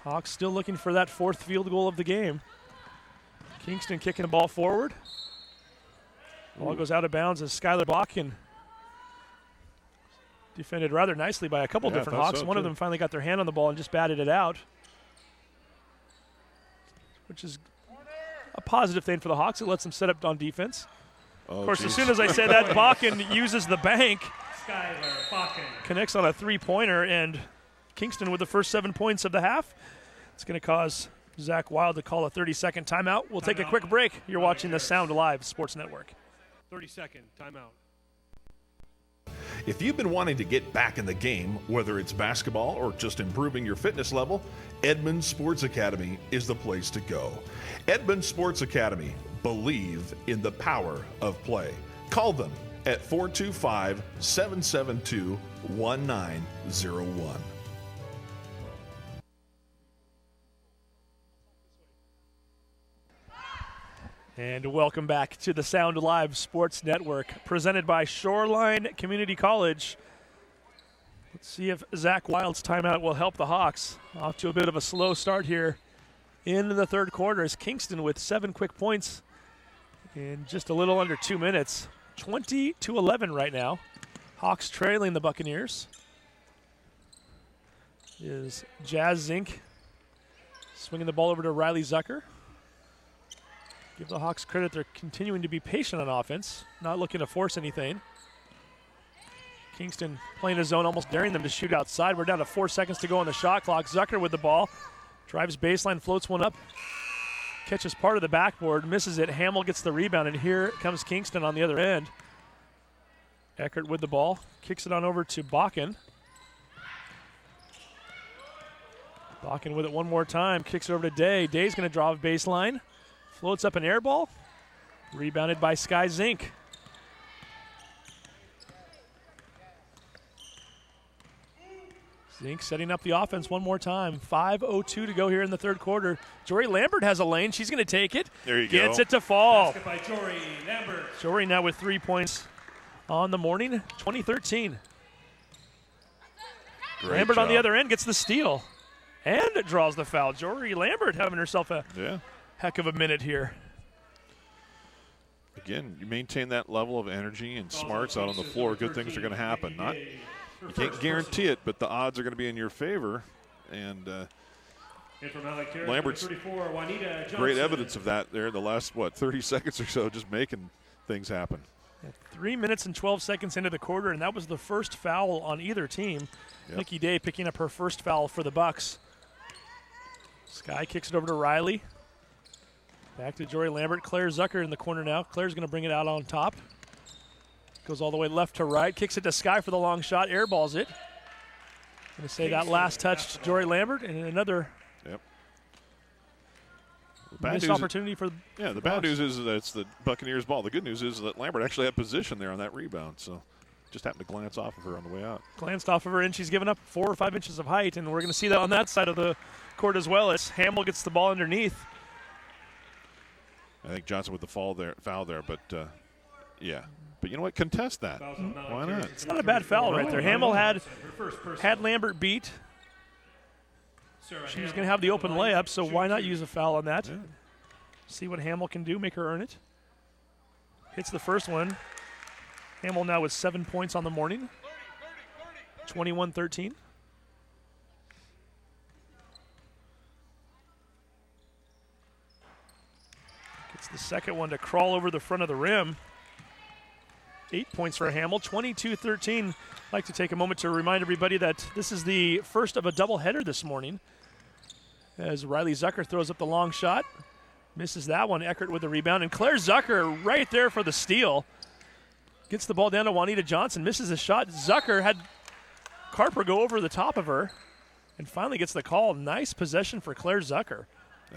Hawks still looking for that 4th field goal of the game. Kingston kicking the ball forward. Ball goes out of bounds as Skylar Botkin defended rather nicely by a couple different Hawks. One of them finally got their hand on the ball and just batted it out, which is a positive thing for the Hawks. It lets them set up on defense. Of course, as soon as I say that, Botkin uses the bank. Skylar Botkin Connects on a 3-pointer, and Kingston with the first 7 points of the half. It's going to cause Zach Wild to call a 30-second timeout. We'll take a quick break. You're watching the Sound Live Sports Network. 30-second timeout. If you've been wanting to get back in the game, whether it's basketball or just improving your fitness level, Edmonds Sports Academy is the place to go. Edmonds Sports Academy, believe in the power of play. Call them at 425-772-1901. And welcome back to the Sound Live Sports Network, presented by Shoreline Community College. Let's see if Zach Wild's timeout will help the Hawks. Off to a bit of a slow start here in the third quarter as Kingston with 7 quick points in just a little under 2 minutes. 20-11 right now. Hawks trailing the Buccaneers. Is Jazz Zink swinging the ball over to Riley Zucker. Give the Hawks credit, they're continuing to be patient on offense, not looking to force anything. Kingston playing a zone, almost daring them to shoot outside. We're down to 4 seconds to go on the shot clock. Zucker with the ball, drives baseline, floats one up, catches part of the backboard, misses it. Hamill gets the rebound, and here comes Kingston on the other end. Eckert with the ball, kicks it on over to Bakken. Bakken with it one more time, kicks it over to Day. Day's going to draw a baseline. Floats up an air ball, rebounded by Sky Zink. Zink setting up the offense one more time. 5:02 to go here in the third quarter. Jory Lambert has a lane. She's going to take it. There you go. Gets it to fall. Basket by Jory Lambert. Jory now with 3 points on the morning, 2013. Lambert on the other end gets the steal and draws the foul. Jory Lambert having herself a heck of a minute here. Again, you maintain that level of energy and smarts out on the floor, good things are going to happen. You can't guarantee it, but the odds are going to be in your favor. And Lambert's great evidence of that there the last, 30 seconds or so, just making things happen. 3 minutes and 12 seconds into the quarter, and that was the first foul on either team. Nikki Day picking up her first foul for the Bucks. Sky kicks it over to Riley. Back to Jory Lambert. Claire Zucker in the corner now. Claire's going to bring it out on top. Goes all the way left to right. Kicks it to Sky for the long shot. Airballs it. Going to say that last touch to Jory Lambert, and another missed opportunity for the bad news is that it's the Buccaneers' ball. The good news is that Lambert actually had position there on that rebound, so just happened to glance off of her on the way out. Glanced off of her, and she's given up 4 or 5 inches of height, and we're going to see that on that side of the court as well as Hamill gets the ball underneath. I think Johnson with the foul there, but But you know what? Contest that. Why not? It's not a bad foul right there. Hamill had Lambert beat. She was going to have the open layup, so why not use a foul on that? See what Hamill can do, make her earn it. Hits the first one. Hamill now with 7 points on the morning. 21-13. Gets the second one to crawl over the front of the rim. 8 points for Hamill, 22-13. I'd like to take a moment to remind everybody that this is the first of a doubleheader this morning as Riley Zucker throws up the long shot. Misses that one. Eckert with the rebound. And Claire Zucker right there for the steal. Gets the ball down to Juanita Johnson. Misses a shot. Zucker had Carper go over the top of her and finally gets the call. Nice possession for Claire Zucker.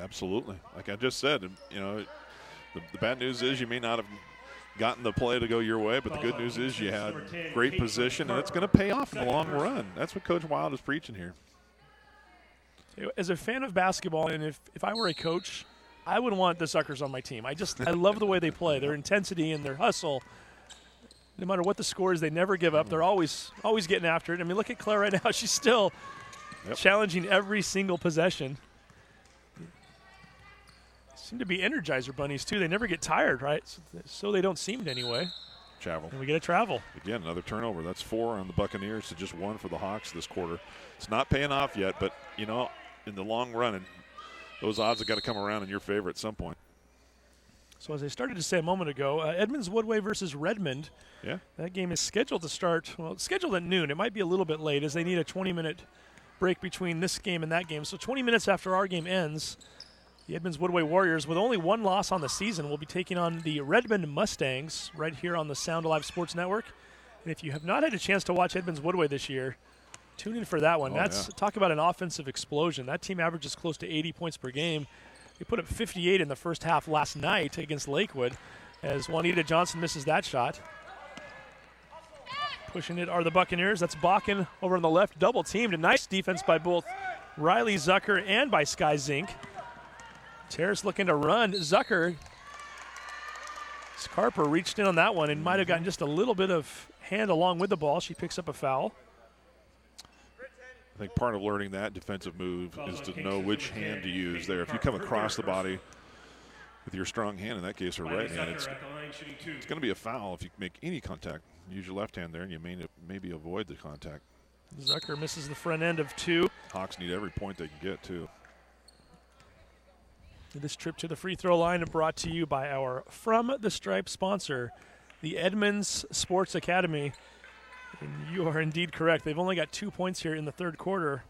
Absolutely. Like I just said, the bad news is you may not have gotten the play to go your way, but the good news is you had great position, and it's going to pay off in the long run. That's what Coach Wild is preaching here. As a fan of basketball, and if I were a coach, I would want the Zuckers on my team. I love the way they play, their intensity and their hustle. No matter what the score is, they never give up. They're always getting after it. I mean, look at Claire right now. She's still challenging every single possession. Seem to be Energizer bunnies, too. They never get tired, right? So they don't seem to anyway. Travel. And we get a travel. Again, another turnover. That's 4 on the Buccaneers to just 1 for the Hawks this quarter. It's not paying off yet, but, in the long run, and those odds have got to come around in your favor at some point. So as I started to say a moment ago, Edmonds Woodway versus Redmond. Yeah. That game is scheduled to start, it's scheduled at noon. It might be a little bit late as they need a 20-minute break between this game and that game. So 20 minutes after our game ends, the Edmonds Woodway Warriors, with only 1 loss on the season, will be taking on the Redmond Mustangs right here on the Sound Alive Sports Network. And if you have not had a chance to watch Edmonds Woodway this year, tune in for that one. Talk about an offensive explosion. That team averages close to 80 points per game. They put up 58 in the first half last night against Lakewood as Juanita Johnson misses that shot. Pushing it are the Buccaneers. That's Bakken over on the left, double teamed. A nice defense by both Riley Zucker and by Sky Zink. Terrace looking to run. Zucker, Carper reached in on that one and might have gotten just a little bit of hand along with the ball. She picks up a foul. I think part of learning that defensive move is to know which hand to use there. If you come across the body with your strong hand, in that case her right hand, it's going to be a foul if you make any contact. Use your left hand there and you maybe avoid the contact. Zucker misses the front end of 2. Hawks need every point they can get, too. This trip to the free throw line brought to you by our From the Stripe sponsor, the Edmonds Sports Academy. And you are indeed correct. They've only got 2 points here in the third quarter.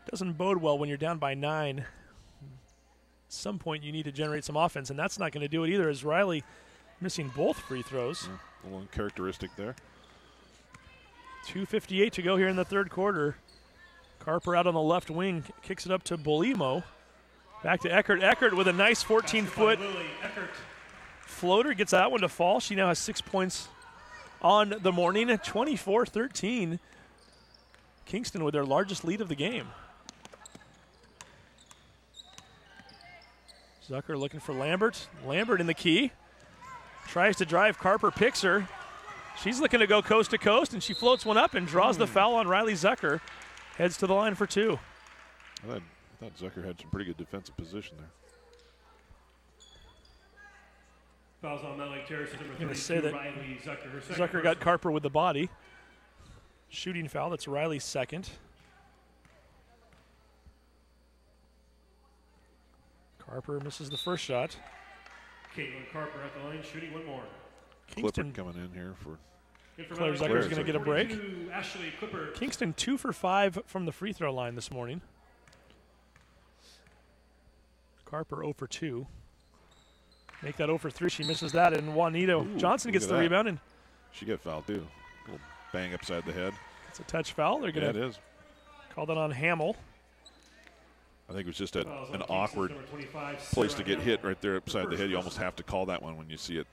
Doesn't bode well when you're down by 9. At some point you need to generate some offense, and that's not going to do it either, as Riley missing both free throws. Yeah, a little uncharacteristic there. 2:58 to go here in the third quarter. Carper out on the left wing, kicks it up to Bolimo. Back to Eckert. Eckert with a nice 14-foot floater. Gets that one to fall. She now has 6 points on the morning. 24-13. Kingston with their largest lead of the game. Zucker looking for Lambert. Lambert in the key. Tries to drive. Carper picks her. She's looking to go coast to coast, and she floats one up and draws the foul on Riley Zucker. Heads to the line for 2. I thought Zucker had some pretty good defensive position there. Fouls on Mount Lake Terrace. I'm going to say that Riley Zucker. Zucker got Carper with the body. Shooting foul. That's Riley's second. Carper misses the first shot. Caitlin Carper at the line, shooting one more. Kingston Clippard coming in here for Claire Zucker's going to get a break. Ashley Clippard. Kingston 2 for 5 from the free throw line this morning. Carper 0 for 2. Make that 0 for 3. She misses that, and Juanita Johnson gets the rebound. And she got fouled too. A little bang upside the head. It's a touch foul. They're going to call that on Hamill. I think it was just an awkward place to get hit right there upside the head. You almost have to call that one when you see it.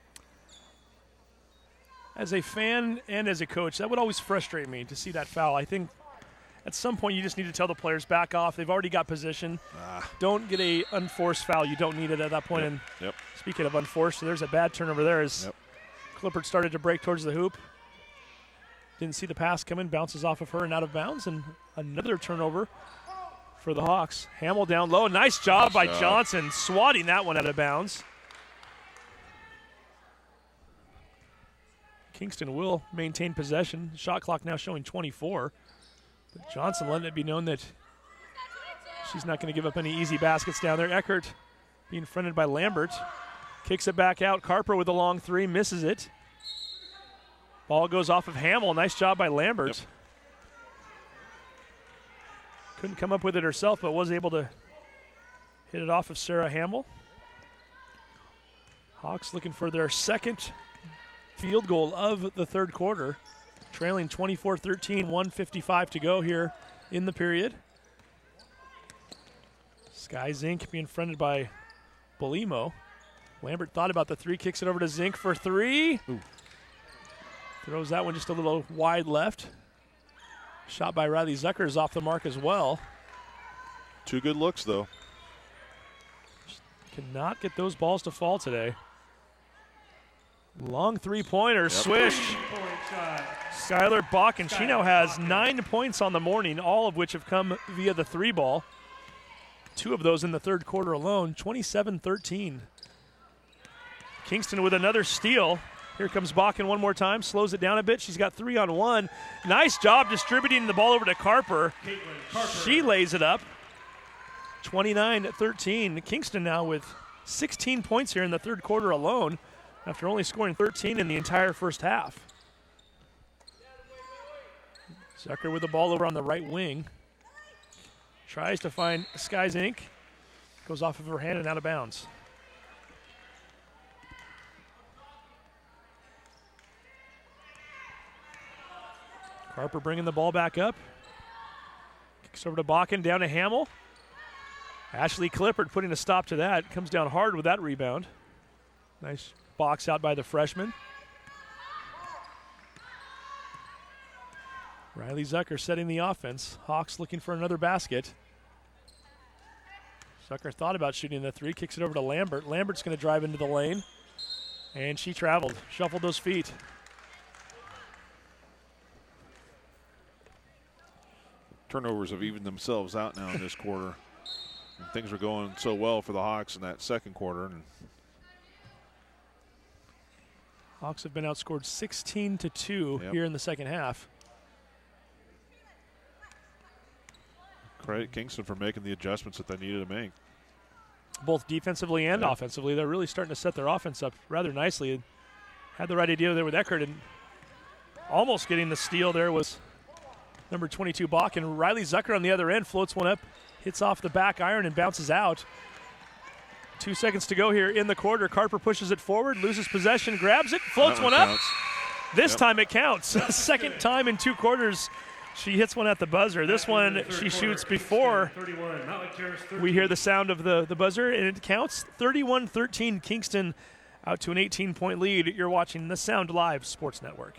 As a fan and as a coach, that would always frustrate me to see that foul. I think at some point you just need to tell the players back off. They've already got position. Don't get a unforced foul. You don't need it at that point. Yep. Speaking of unforced, so there's a bad turnover there as Clippard started to break towards the hoop. Didn't see the pass coming, bounces off of her and out of bounds, and another turnover for the Hawks. Hamill down low. Nice job by Johnson, swatting that one out of bounds. Kingston will maintain possession. Shot clock now showing 24. But Johnson letting it be known that she's not going to give up any easy baskets down there. Eckert being fronted by Lambert. Kicks it back out. Carper with a long 3, misses it. Ball goes off of Hamill. Nice job by Lambert. Yep. Couldn't come up with it herself, but was able to hit it off of Sarah Hamill. Hawks looking for their second field goal of the third quarter. Trailing 24-13, 1:55 to go here in the period. Sky Zink being fronted by Bolimo. Lambert thought about the 3, kicks it over to Zink for 3. Ooh. Throws that one just a little wide left. Shot by Riley Zucker is off the mark as well. 2 good looks, though. Cannot get those balls to fall today. Long 3-pointer, swish. Skylar Bakken, she now has 9 points on the morning, all of which have come via the 3 ball. 2 of those in the third quarter alone, 27-13. Kingston with another steal. Here comes Bakken one more time, slows it down a bit. She's got 3 on 1. Nice job distributing the ball over to Carper. She lays it up. 29-13. Kingston now with 16 points here in the third quarter alone after only scoring 13 in the entire first half. Zucker with the ball over on the right wing. Tries to find Sky Zink. Goes off of her hand and out of bounds. Carper bringing the ball back up. Kicks over to Bakken, down to Hamill. Ashley Clifford putting a stop to that. Comes down hard with that rebound. Nice box out by the freshman. Riley Zucker setting the offense. Hawks looking for another basket. Zucker thought about shooting the three, kicks it over to Lambert. Lambert's going to drive into the lane, and she traveled, shuffled those feet. Turnovers have evened themselves out now in this quarter. And things are going so well for the Hawks in that second quarter. And Hawks have been outscored 16-2 here in the second half. Credit Kingston for making the adjustments that they needed to make. Both defensively and offensively, they're really starting to set their offense up rather nicely. Had the right idea there with Eckert, and almost getting the steal there was number 22 Bach, and Riley Zucker on the other end floats one up, hits off the back iron and bounces out. 2 seconds to go here in the quarter. Carper pushes it forward, loses possession, grabs it, floats one up. This time it counts. Second time in 2 quarters she hits one at the buzzer. This one she shoots before we hear the sound of the buzzer, and it counts. 31-13 Kingston out to an 18-point lead. You're watching the Sound Live Sports Network.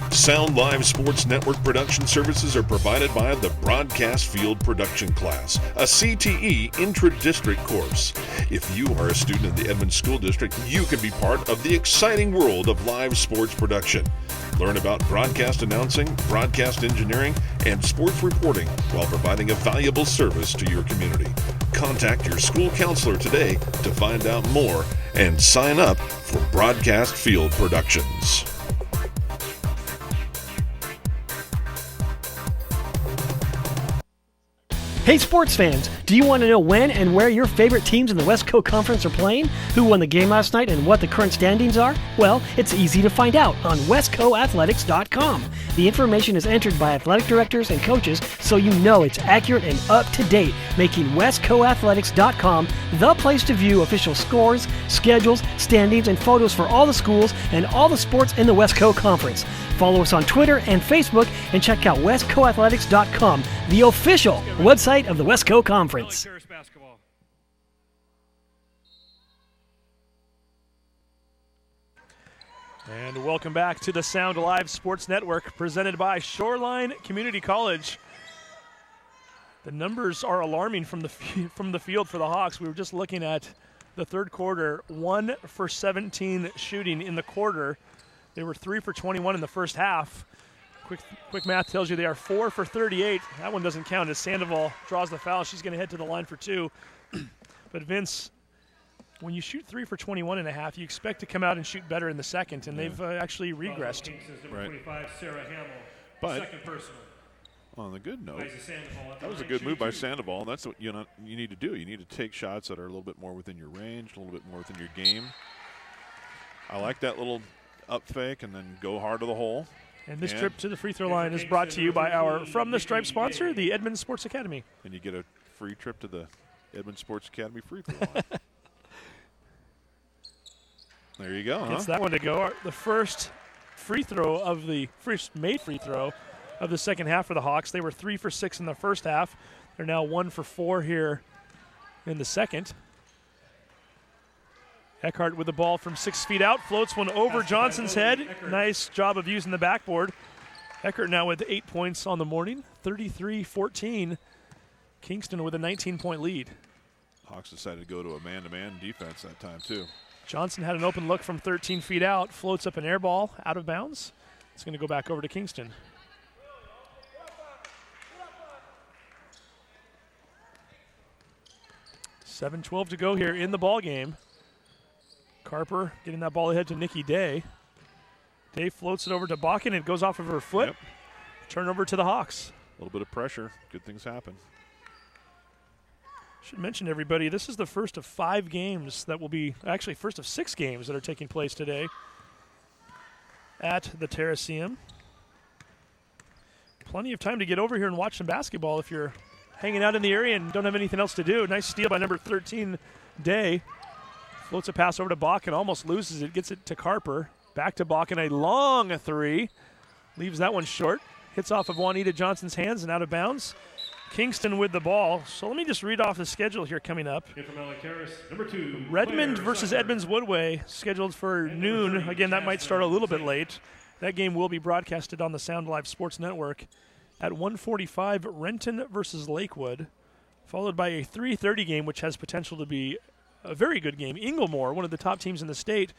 Sound Live Sports Network production services are provided by the Broadcast Field Production Class, a CTE intra-district course. If you are a student in the Edmonds School District, you can be part of the exciting world of live sports production. Learn about broadcast announcing, broadcast engineering, and sports reporting while providing a valuable service to your community. Contact your school counselor today to find out more and sign up for Broadcast Field Productions. Hey sports fans, do you want to know when and where your favorite teams in the Westco Conference are playing? Who won the game last night and what the current standings are? Well, it's easy to find out on westcoathletics.com. The information is entered by athletic directors and coaches, so you know it's accurate and up to date, making westcoathletics.com the place to view official scores, schedules, standings, and photos for all the schools and all the sports in the Westco Conference. Follow us on Twitter and Facebook, and check out westcoathletics.com, the official website of the Westco Conference. And welcome back to the Sound Live Sports Network, presented by Shoreline Community College. The numbers are alarming from the field for the Hawks. We were just looking at the third quarter, 1 for 17 shooting in the quarter. They were 3 for 21 in the first half. Quick math tells you they are 4 for 38. That one doesn't count as Sandoval draws the foul. She's going to head to the line for 2. But Vince, when you shoot 3 for 21 and a half, you expect to come out and shoot better in the second, and they've actually regressed. Right. 25, Sarah Hamill, but second personal. On the good note, that was a good move by Sandoval, and that's what you need to do. You need to take shots that are a little bit more within your range, a little bit more within your game. I like that little up fake and then go hard to the hole. And this trip to the free throw line is brought to you by our From the Stripe sponsor, the Edmonds Sports Academy. And you get a free trip to the Edmonds Sports Academy free throw line. There you go. Gets that one to go. The first made free throw of the second half for the Hawks. They were 3 for 6 in the first half. They're now 1 for 4 here in the second. Eckhart with the ball from 6 feet out, floats one over Johnson's head. Nice job of using the backboard. Eckhart now with 8 points on the morning, 33-14. Kingston with a 19-point lead. Hawks decided to go to a man-to-man defense that time too. Johnson had an open look from 13 feet out, floats up an air ball out of bounds. It's going to go back over to Kingston. $7:12 to go here in the ball game. Carper getting that ball ahead to Nikki Day. Day floats it over to Bakken. It goes off of her foot. Turnover to the Hawks. A little bit of pressure. Good things happen. Should mention, everybody, this is the first of 5 games that will be, actually first of 6 games that are taking place today at the Terraceum. Plenty of time to get over here and watch some basketball if you're hanging out in the area and don't have anything else to do. Nice steal by number 13, Day. Floats a pass over to Bakken, almost loses it, gets it to Carper. Back to Bakken, a long three. Leaves that one short. Hits off of Juanita Johnson's hands and out of bounds. Kingston with the ball. So let me just read off the schedule here coming up. Number 2, Redmond versus Edmonds Woodway, scheduled for noon. Again, that might start a little bit late. That game will be broadcasted on the Sound Live Sports Network. At 1:45, Renton versus Lakewood, followed by a 3:30 game, which has potential to be a very good game. Inglemoor, one of the top teams in the state,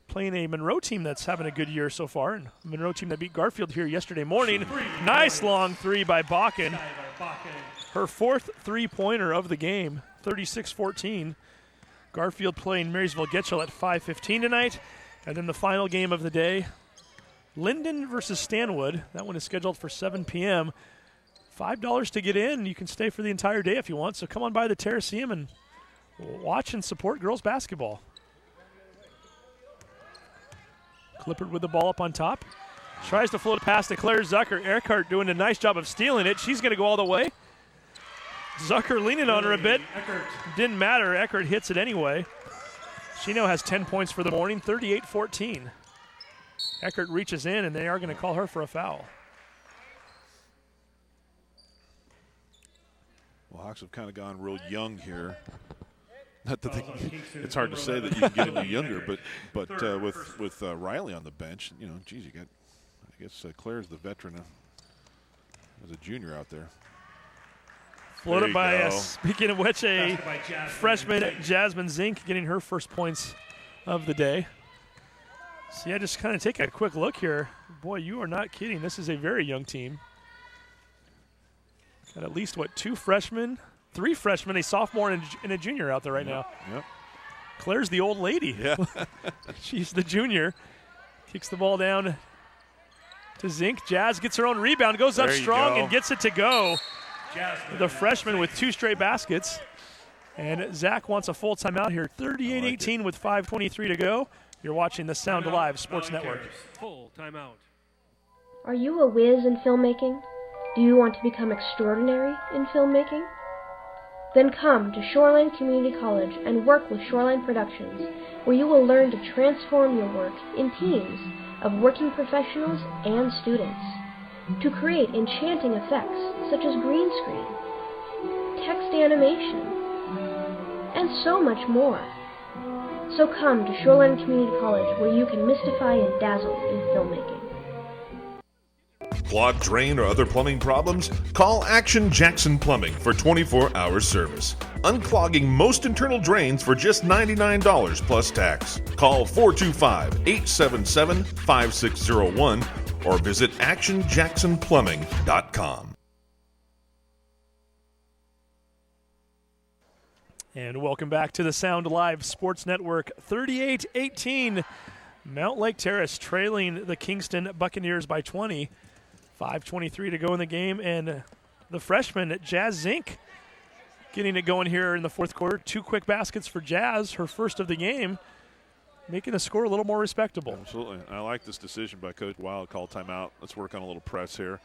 playing a Monroe team that's having a good year so far. And a Monroe team that beat Garfield here yesterday morning. Nice long three by Bakken. Her 4th three-pointer of the game, 36-14. Garfield playing Marysville Getchell at 5:15 tonight. And then the final game of the day, Linden versus Stanwood. That one is scheduled for 7 p.m. $5 to get in. You can stay for the entire day if you want. So come on by the Terraceum and watch and support girls basketball. Clippard with the ball up on top. Tries to float past to Claire Zucker. Eckert doing a nice job of stealing it. She's going to go all the way. Zucker leaning on her a bit. Didn't matter. Eckert hits it anyway. She now has 10 points for the morning, 38-14. Eckert reaches in, and they are going to call her for a foul. Well, Hawks have kind of gone real young here. Not that it's hard to say that you can get any younger, but with Riley on the bench, you know, geez, you got, I guess Claire's the veteran as a junior out there. Floated by, speaking of which, a freshman, Jasmine Zink, getting her first points of the day. So, yeah, just kind of take a quick look here. Boy, you are not kidding. This is a very young team. Got at least, 2 freshmen, 3 freshmen, a sophomore, and a junior out there right now. Yep. Claire's the old lady. Yeah. She's the junior. Kicks the ball down to Zink. Jazz gets her own rebound, goes up strong and gets it to go. The freshman with 2 straight baskets. And Zach wants a full timeout here. 38-18 with 5:23 to go. You're watching the Sound Alive Sports Network. Full timeout. Are you a whiz in filmmaking? Do you want to become extraordinary in filmmaking? Then come to Shoreline Community College and work with Shoreline Productions, where you will learn to transform your work in teams of working professionals and students, to create enchanting effects such as green screen, text animation, and so much more. So come to Shoreline Community College, where you can mystify and dazzle in filmmaking. Clogged drain or other plumbing problems? Call Action Jackson Plumbing for 24-hour service. Unclogging most internal drains for just $99 plus tax. Call 425-877-5601 or visit actionjacksonplumbing.com. And welcome back to the Sound Live Sports Network. 38-18, Mount Lake Terrace trailing the Kingston Buccaneers by 20. 5:23 to go in the game, and the freshman, Jazz Zink, getting it going here in the fourth quarter. 2 quick baskets for Jazz, her first of the game, making the score a little more respectable. Absolutely. I like this decision by Coach Wild. Call timeout. Let's work on a little press here.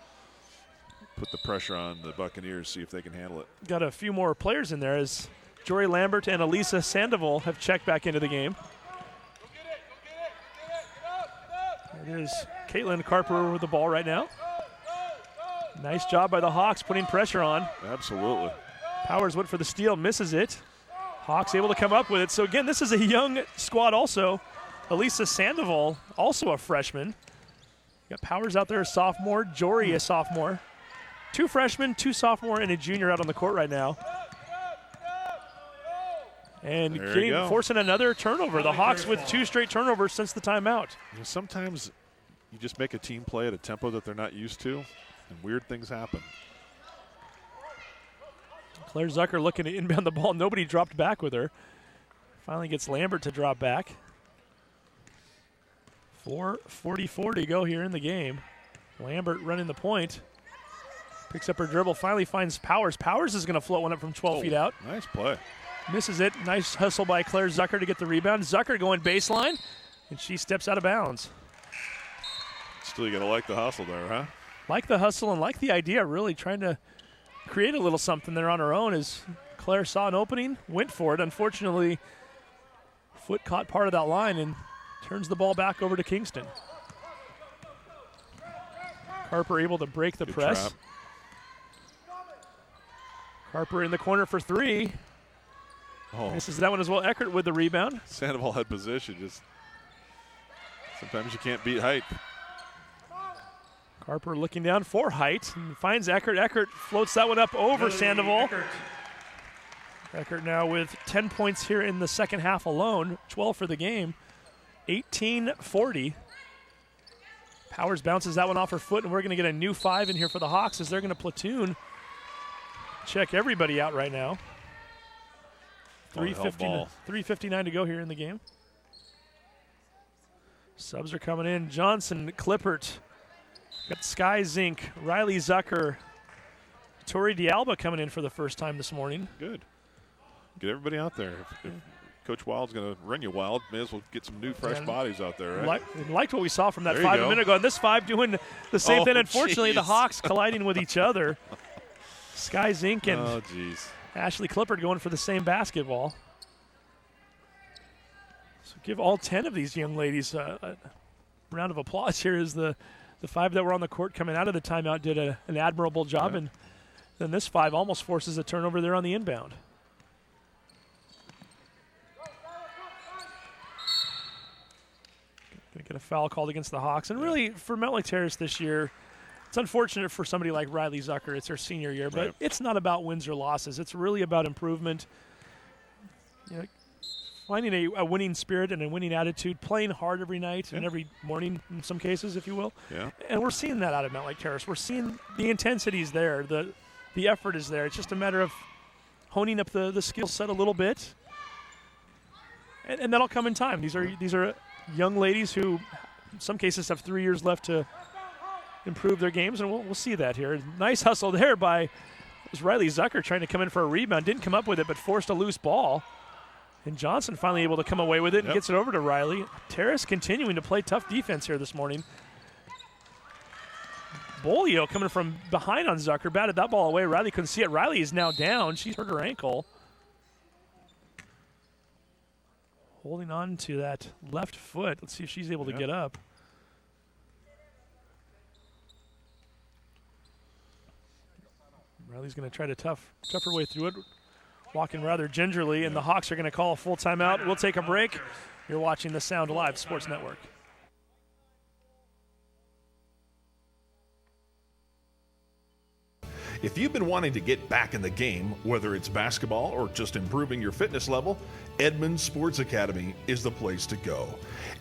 Put the pressure on the Buccaneers, see if they can handle it. Got a few more players in there as Jory Lambert and Elisa Sandoval have checked back into the game. There's Caitlin Carper with the ball right now. Nice job by the Hawks putting pressure on. Absolutely. Powers went for the steal, misses it. Hawks able to come up with it. So again, this is a young squad also. Elisa Sandoval, also a freshman. Got Powers out there, a sophomore. Jory, a sophomore. 2 freshmen, 2 sophomore, and a junior out on the court right now. And forcing another turnover. The Hawks with 2 straight turnovers since the timeout. You know, sometimes you just make a team play at a tempo that they're not used to, and weird things happen. Claire Zucker looking to inbound the ball. Nobody dropped back with her. Finally gets Lambert to drop back. 4:44 to go here in the game. Lambert running the point. Picks up her dribble, finally finds Powers. Powers is going to float one up from 12 feet out. Nice play. Misses it. Nice hustle by Claire Zucker to get the rebound. Zucker going baseline, and she steps out of bounds. Still, you got to like the hustle there, huh? Like the hustle and like the idea, really trying to create a little something there on her own as Claire saw an opening, went for it. Unfortunately, Foot caught part of that line and turns the ball back over to Kingston. Harper able to break the press. Trap. Harper in the corner for three. Oh, Misses that one as well. Eckert with the rebound. Sandoval had position. Just sometimes you can't beat height. Harper looking down for height and finds Eckert. Eckert floats that one up over Sandoval. Eckert now with 10 points here in the second half alone, 12 for the game, 18-40. Powers bounces that one off her foot, and we're going to get a new 5 in here for the Hawks as they're going to platoon. Check everybody out right now. 3:59 to go here in the game. Subs are coming in. Johnson, Klippert, got Sky Zink, Riley Zucker, Tori D'Alba coming in for the first time this morning. Good. Get everybody out there. If Coach Wild's going to run you wild, may as well get some new, fresh bodies out there, right? Liked what we saw from that There 5 you a go. minute ago. And this 5 doing the same thing. Unfortunately, the geez. Hawks colliding with each other. Sky Zink and Oh, geez. Ashley Klippert going for the same basketball. So give all 10 of these young ladies a round of applause here as the 5 that were on the court coming out of the timeout did an admirable job. Yeah. And then this 5 almost forces a turnover there on the inbound. Going to get a foul called against the Hawks. And really, for Mount Lake Terrace this year, it's unfortunate for somebody like Riley Zucker. It's her senior year, but Right. it's not about wins or losses. It's really about improvement. Finding a winning spirit and a winning attitude, playing hard every night and every morning in some cases, if you will. Yeah. And we're seeing that out of Mount Lake Terrace. We're seeing the intensity's there, the effort is there. It's just a matter of honing up the skill set a little bit, and that'll come in time. These are young ladies who, in some cases, have 3 years left to improve their games, and we'll see that here. Nice hustle there by it was Riley Zucker trying to come in for a rebound. Didn't come up with it, but forced a loose ball. And Johnson finally able to come away with it and gets it over to Riley. Terrace continuing to play tough defense here this morning. Bolio coming from behind on Zucker, batted that ball away. Riley couldn't see it. Riley is now down. She's hurt her ankle. Holding on to that left foot. Let's see if she's able to get up. Riley's going to try to tough her way through it, walking rather gingerly, and the Hawks are going to call a full timeout. We'll take a break. You're watching the Sound Alive Sports Network. If you've been wanting to get back in the game, whether it's basketball or just improving your fitness level, Edmonds Sports Academy is the place to go.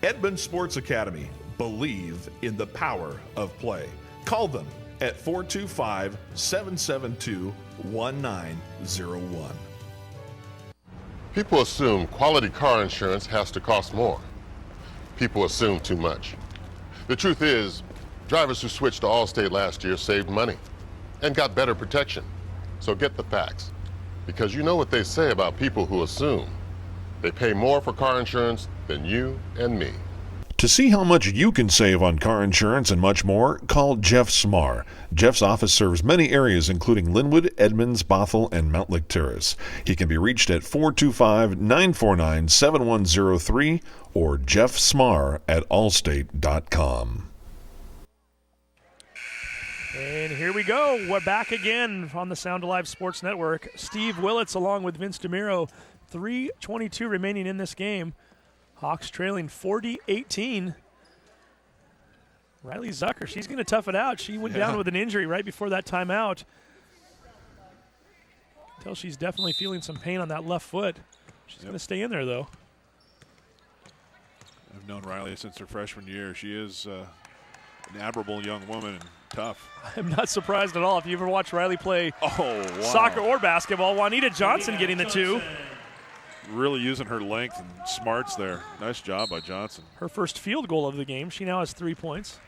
Edmonds Sports Academy, believe in the power of play. Call them at 425-772-1901. People assume quality car insurance has to cost more. People assume too much. The truth is, drivers who switched to Allstate last year saved money and got better protection. So get the facts, because you know what they say about people who assume. They pay more for car insurance than you and me. To see how much you can save on car insurance and much more, call Jeff Smar. Jeff's office serves many areas including Linwood, Edmonds, Bothell, and Mount Lake Terrace. He can be reached at 425-949-7103 or jeffsmar@allstate.com. And here we go. We're back again on the Sound Alive Sports Network. Steve Willits along with Vince DeMiro. 3:22 remaining in this game. Hawks trailing 40-18. Riley Zucker, she's going to tough it out. She went down with an injury right before that timeout. Tell she's definitely feeling some pain on that left foot. She's going to stay in there, though. I've known Riley since her freshman year. She is an admirable young woman and tough. I'm not surprised at all if you ever watch Riley play wow. soccer or basketball. Juanita Johnson getting the two. Really using her length and smarts there. Nice job by Johnson. Her first field goal of the game. She now has 3 points.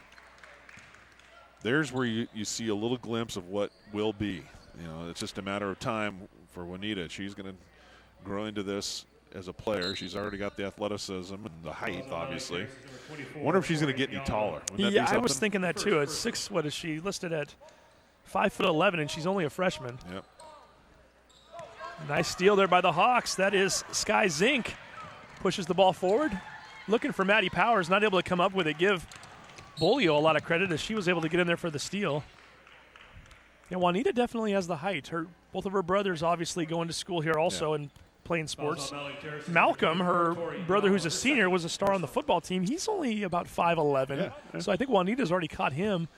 There's where you see a little glimpse of what will be. You know, it's just a matter of time for Juanita. She's going to grow into this as a player. She's already got the athleticism and the height, obviously. Wonder if she's going to get any taller. Wouldn't that be I was something? thinking that too. At 6, what is she listed at? 5'11", and she's only a freshman. Yep. Nice steal there by the Hawks. That is Sky Zink. pushes the ball forward. Looking for Maddie Powers, not able to come up with it. Give Bolio a lot of credit as she was able to get in there for the steal. Yeah, Juanita definitely has the height. Both of her brothers obviously going to school here also and playing sports. Malcolm, her brother who's a senior, was a star on the football team. He's only about 5'11", so I think Juanita's already caught him.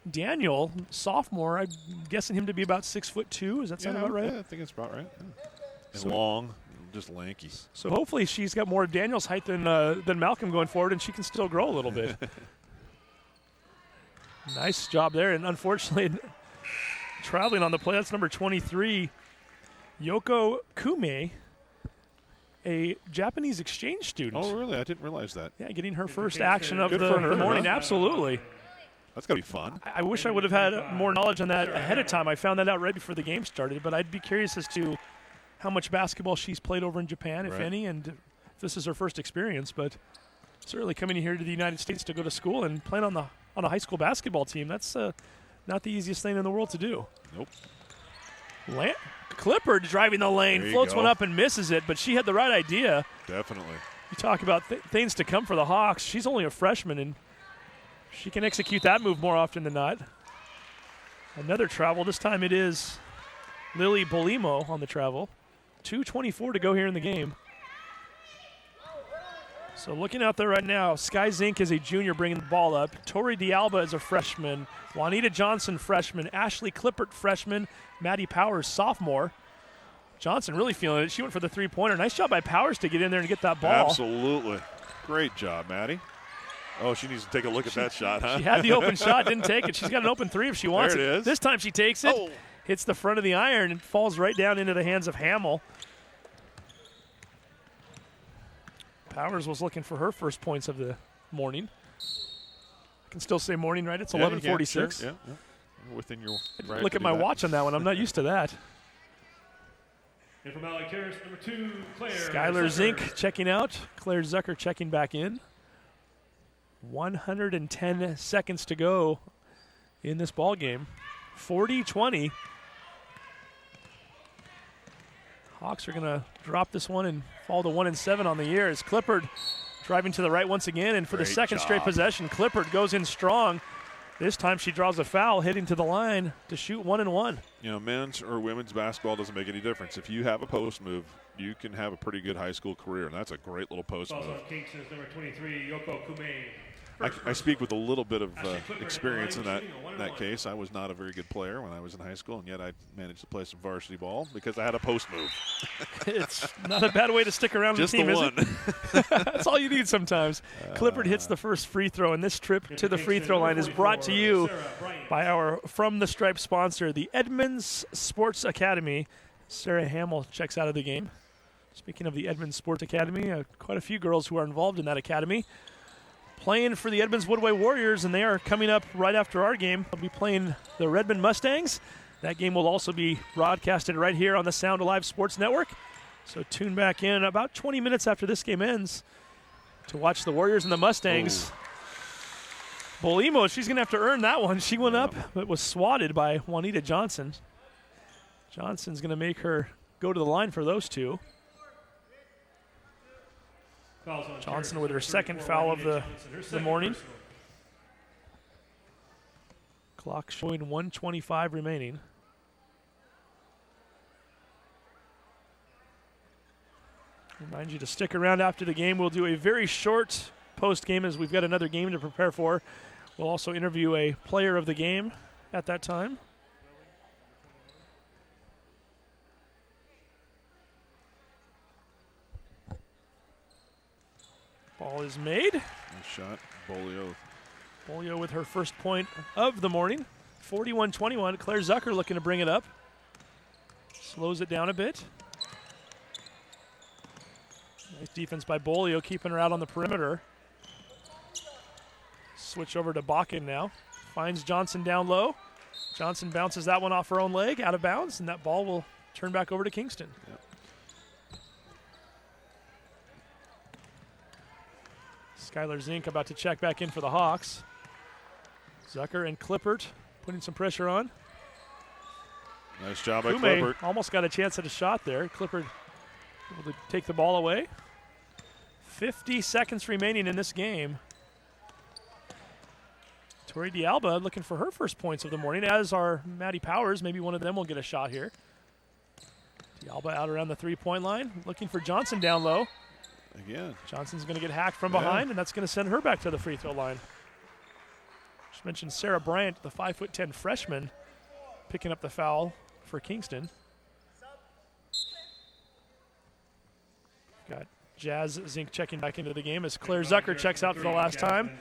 Daniel, sophomore, I'm guessing him to be about 6'2". Does that sound about right? Yeah, I think it's about right. Yeah. And long, just lanky. So hopefully she's got more of Daniel's height than Malcolm going forward, and she can still grow a little bit. Nice job there, and unfortunately, traveling on the play, that's number 23, Yoko Kume, a Japanese exchange student. Oh, really? I didn't realize that. Yeah, getting her first action of the morning. Absolutely. That's going to be fun. I wish I would have had more knowledge on that ahead of time. I found that out right before the game started, but I'd be curious as to how much basketball she's played over in Japan, if any, and if this is her first experience. But certainly coming here to the United States to go to school and playing on a high school basketball team, that's not the easiest thing in the world to do. Nope. Clippard driving the lane, floats one up and misses it, but she had the right idea. Definitely. You talk about things to come for the Hawks. She's only a freshman, and she can execute that move more often than not. Another travel. This time it is Lily Bolimo on the travel. 2:24 to go here in the game. So looking out there right now, Sky Zink is a junior bringing the ball up. Tori Dialba is a freshman. Juanita Johnson, freshman. Ashley Clippert, freshman. Maddie Powers, sophomore. Johnson really feeling it. She went for the three-pointer. Nice job by Powers to get in there and get that ball. Absolutely. Great job, Maddie. Oh, she needs to take a look at that shot, huh? She had the open shot, didn't take it. She's got an open three if she wants there it is. This time she takes it, hits the front of the iron, and falls right down into the hands of Hamill. Powers was looking for her first points of the morning. I can still say morning, right? It's 11:46. Sure. Yeah. Within your right. Look at my watch on that one. I'm not used to that. And from Alec Harris, number 2, Claire Skylar Zucker. Zink checking out. Claire Zucker checking back in. 110 seconds to go in this ball game. 40-20. Hawks are going to drop this one and fall to 1-7 on the year as Clippard driving to the right once again. And for the second straight possession, Clippard goes in strong. This time she draws a foul, heading to the line to shoot 1-1. You know, men's or women's basketball doesn't make any difference. If you have a post move, you can have a pretty good high school career, and that's a great little post move. Also Kingston's number 23, Yoko Kume. I speak with a little bit of experience in that case. I was not a very good player when I was in high school, and yet I managed to play some varsity ball because I had a post move. It's not a bad way to stick around Just the team, the is one. it? That's all you need sometimes. Clippard hits the first free throw, and this trip to the free throw line is brought to you by our From the Stripe sponsor, the Edmonds Sports Academy. Sarah Hamill checks out of the game. Speaking of the Edmonds Sports Academy, quite a few girls who are involved in that academy playing for the Edmonds Woodway Warriors, and they are coming up right after our game. They'll be playing the Redmond Mustangs. That game will also be broadcasted right here on the Sound Alive Sports Network. So tune back in about 20 minutes after this game ends to watch the Warriors and the Mustangs. Bolimo, she's going to have to earn that one. She went up, but was swatted by Juanita Johnson. Johnson's going to make her go to the line for those two. Johnson with her second foul of the morning. Clock showing 1:25 remaining. Remind you to stick around after the game. We'll do a very short post game as we've got another game to prepare for. We'll also interview a player of the game at that time. Ball is made. Nice shot, Bolio. Bolio with her first point of the morning. 41-21. Claire Zucker looking to bring it up. Slows it down a bit. Nice defense by Bolio, keeping her out on the perimeter. Switch over to Bakken now. Finds Johnson down low. Johnson bounces that one off her own leg, out of bounds, and that ball will turn back over to Kingston. Yep. Skylar Zink about to check back in for the Hawks. Zucker and Clippert putting some pressure on. Nice job by Kume Clippert. almost got a chance at a shot there. Clippert able to take the ball away. 50 seconds remaining in this game. Tori D'Alba looking for her first points of the morning, as are Maddie Powers. Maybe one of them will get a shot here. D'Alba out around the three-point line, looking for Johnson down low. Again. Johnson's going to get hacked from behind, and that's going to send her back to the free throw line. Just mentioned Sarah Bryant, the 5'10" freshman, picking up the foul for Kingston. Got Jazz Zink checking back into the game as Claire Zucker checks out for the last time.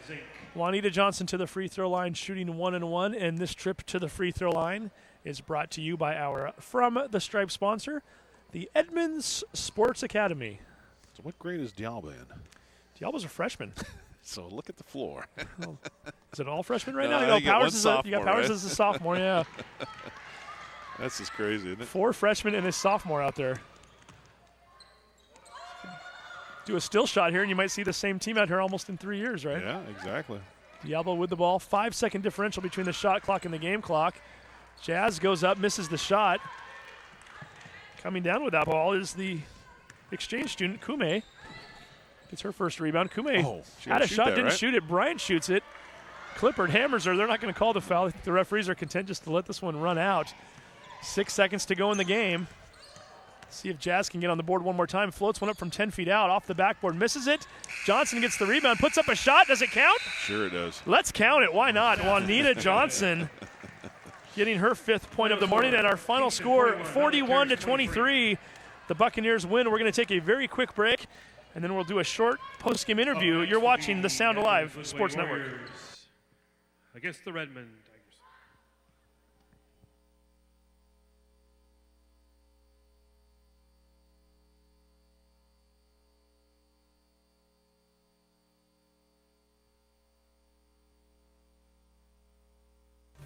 Juanita Johnson to the free throw line, shooting 1-1, and this trip to the free throw line is brought to you by our From the Stripe sponsor, the Edmonds Sports Academy. So what grade is D'Alba in? D'Alba's a freshman. So look at the floor. Is it all freshmen right No, now? you got one You got sophomore, Powers right? as a sophomore, yeah. That's just crazy, isn't it? 4 freshmen and a sophomore out there. Do a still shot here, and you might see the same team out here almost in 3 years, right? Yeah, exactly. D'Alba with the ball. 5-second differential between the shot clock and the game clock. Jazz goes up, misses the shot. Coming down with that ball is the exchange student, Kume. Gets her first rebound. Kume had a shot, didn't shoot it. Bryant shoots it. Clippard hammers her. They're not going to call the foul. The referees are content just to let this one run out. 6 seconds to go in the game. See if Jazz can get on the board one more time. Floats one up from 10 feet out, off the backboard, misses it. Johnson gets the rebound, puts up a shot. Does it count? Sure it does. Let's count it. Why not? Juanita Johnson getting her 5th point of the morning, and our final score, 41-23. The Buccaneers win. We're going to take a very quick break, and then we'll do a short post-game interview. You're watching the Sound Alive Sports Network. Against the Redmond Tigers.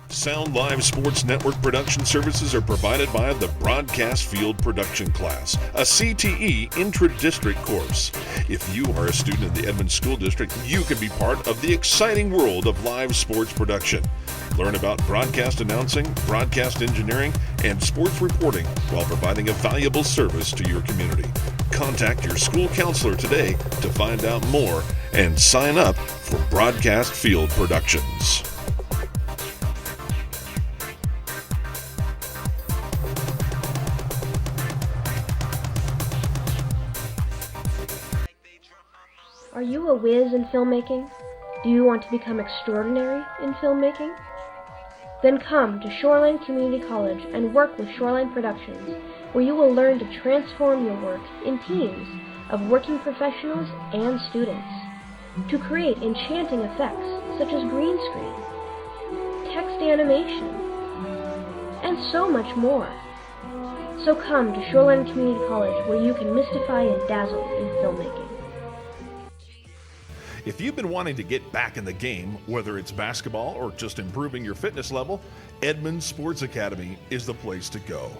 Sound Live Sports Network production services are provided by the Broadcast Field Production Class, a CTE intra-district course. If you are a student in the Edmonds School District, you can be part of the exciting world of live sports production. Learn about broadcast announcing, broadcast engineering, and sports reporting while providing a valuable service to your community. Contact your school counselor today to find out more and sign up for Broadcast Field Productions. Are you a whiz in filmmaking? Do you want to become extraordinary in filmmaking? Then come to Shoreline Community College and work with Shoreline Productions, where you will learn to transform your work in teams of working professionals and students, to create enchanting effects such as green screen, text animation, and so much more. So come to Shoreline Community College, where you can mystify and dazzle in filmmaking. If you've been wanting to get back in the game, whether it's basketball or just improving your fitness level, Edmonds Sports Academy is the place to go.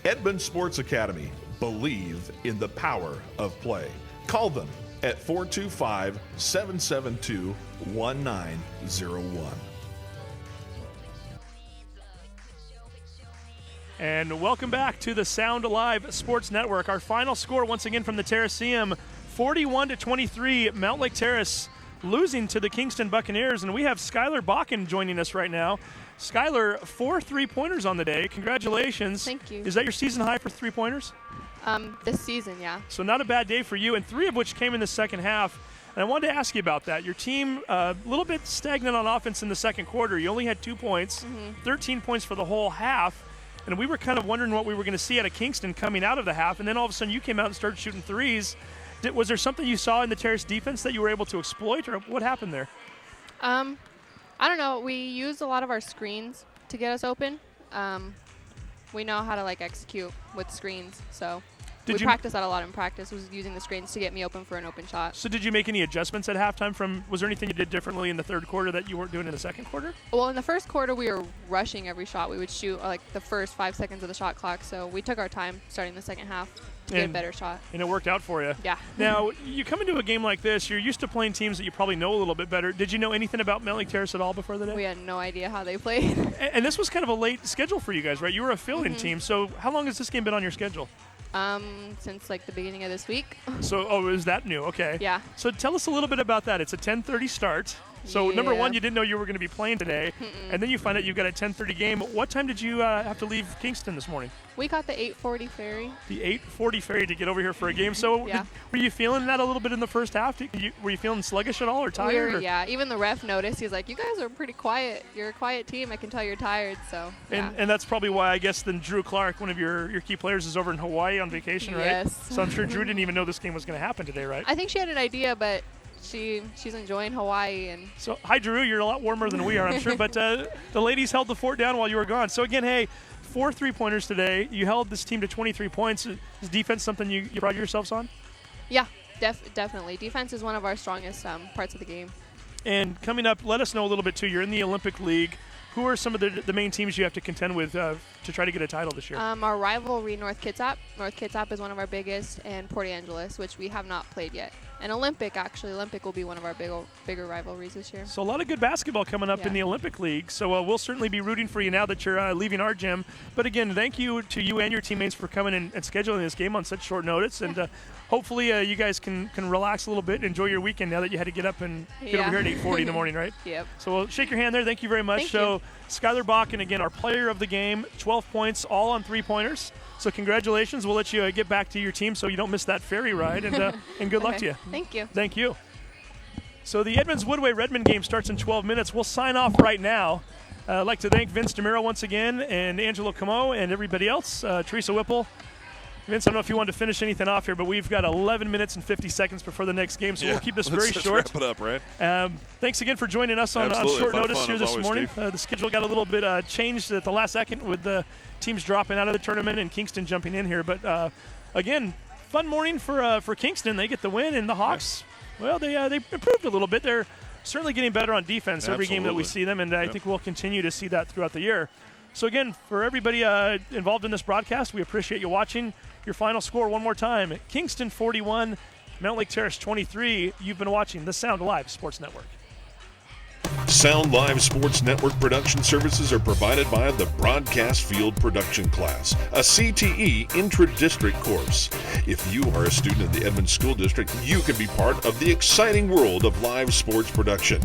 Edmonds Sports Academy, believe in the power of play. Call them at 425-772-1901. And welcome back to the Sound Alive Sports Network. Our final score, once again from the Terraceum, 41-23, Mount Lake Terrace losing to the Kingston Buccaneers. And we have Skylar Bakken joining us right now. Skylar, 4 3-pointers on the day. Congratulations. Thank you. Is that your season high for 3-pointers? This season, yeah. So not a bad day for you, and 3 of which came in the second half. And I wanted to ask you about that. Your team, a little bit stagnant on offense in the second quarter. You only had 2 points, 13 points for the whole half. And we were kind of wondering what we were going to see out of Kingston coming out of the half. And then all of a sudden you came out and started shooting threes. Was there something you saw in the Terrace defense that you were able to exploit, or what happened there? I don't know. We used a lot of our screens to get us open. We know how to execute with screens, so we practice that a lot in practice. Was using the screens to get me open for an open shot. So did you make any adjustments at halftime? Was there anything you did differently in the third quarter that you weren't doing in the second quarter? Well, in the first quarter we were rushing every shot. We would shoot the first 5 seconds of the shot clock, so we took our time starting the second half to get a better shot. And it worked out for you. Yeah. Now, you come into a game like this, you're used to playing teams that you probably know a little bit better. Did you know anything about Mount Lake Terrace at all before the day? We had no idea how they played. And this was kind of a late schedule for you guys, right? You were a fill-in team, so how long has this game been on your schedule? Since like the beginning of this week. So, is that new? Okay. Yeah. So tell us a little bit about that. It's a 10:30 start. So number one, you didn't know you were going to be playing today, and then you find out you've got a 10:30 game. What time did you have to leave Kingston this morning? We caught the 8:40 ferry. The 8:40 ferry to get over here for a game. So were you feeling that a little bit in the first half? Were you feeling sluggish at all or tired? Yeah. Even the ref noticed. He's like, "You guys are pretty quiet. You're a quiet team. I can tell you're tired." So. And that's probably why I guess then Drew Clark, one of your key players, is over in Hawaii on vacation, right? Yes. So I'm sure Drew didn't even know this game was going to happen today, right? I think she had an idea, but she's enjoying Hawaii. And so hi Drew, you're a lot warmer than we are, I'm sure, but the ladies held the fort down while you were gone. So again, hey, 4 3-pointers today. You held this team to 23 points. Is defense something you pride yourselves on? Yeah, definitely. Defense is one of our strongest parts of the game. And coming up, let us know a little bit too. You're in the Olympic League. Who are some of the main teams you have to contend with to try to get a title this year? Our rivalry, North Kitsap. North Kitsap is one of our biggest, and Port Angeles, which we have not played yet. And Olympic will be one of our bigger rivalries this year. So a lot of good basketball coming up in the Olympic League. So we'll certainly be rooting for you now that you're leaving our gym. But again, thank you to you and your teammates for coming and scheduling this game on such short notice. And hopefully you guys can relax a little bit and enjoy your weekend now that you had to get up and get over here at 8:40 in the morning, right? Yep. So we'll shake your hand there. Thank you very much. Thank you. Skylar Bakken, again, our player of the game, 12 points, all on 3-pointers. So congratulations. We'll let you get back to your team so you don't miss that ferry ride, and good luck to you. Thank you. Thank you. So the Edmonds Woodway Redmond game starts in 12 minutes. We'll sign off right now. I'd like to thank Vince DeMiro once again, and Angelo Camo, and everybody else, Teresa Whipple. Vince, I don't know if you wanted to finish anything off here, but we've got 11 minutes and 50 seconds before the next game, so we'll keep this very short. Let's wrap it up, right? Thanks again for joining us on short notice here this morning. The schedule got a little bit changed at the last second with the teams dropping out of the tournament and Kingston jumping in here. But, again, fun morning for Kingston. They get the win, and the Hawks, well, they improved a little bit. They're certainly getting better on defense every game that we see them, and I think we'll continue to see that throughout the year. So, again, for everybody involved in this broadcast, we appreciate you watching. Your final score one more time, Kingston 41, Mount Lake Terrace 23. You've been watching the Sound Live Sports Network. Sound Live Sports Network production services are provided by the Broadcast Field Production Class, a CTE intra-district course. If you are a student in the Edmonds School District, you can be part of the exciting world of live sports production.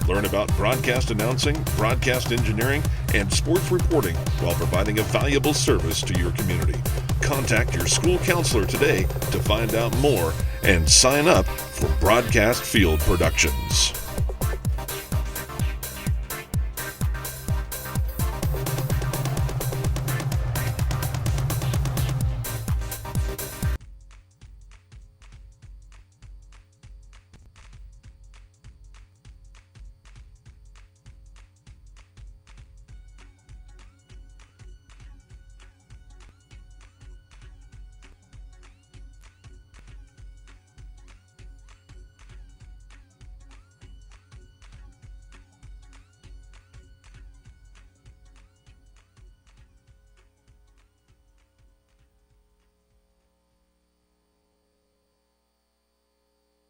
Learn about broadcast announcing, broadcast engineering, and sports reporting while providing a valuable service to your community. Contact your school counselor today to find out more and sign up for Broadcast Field Productions.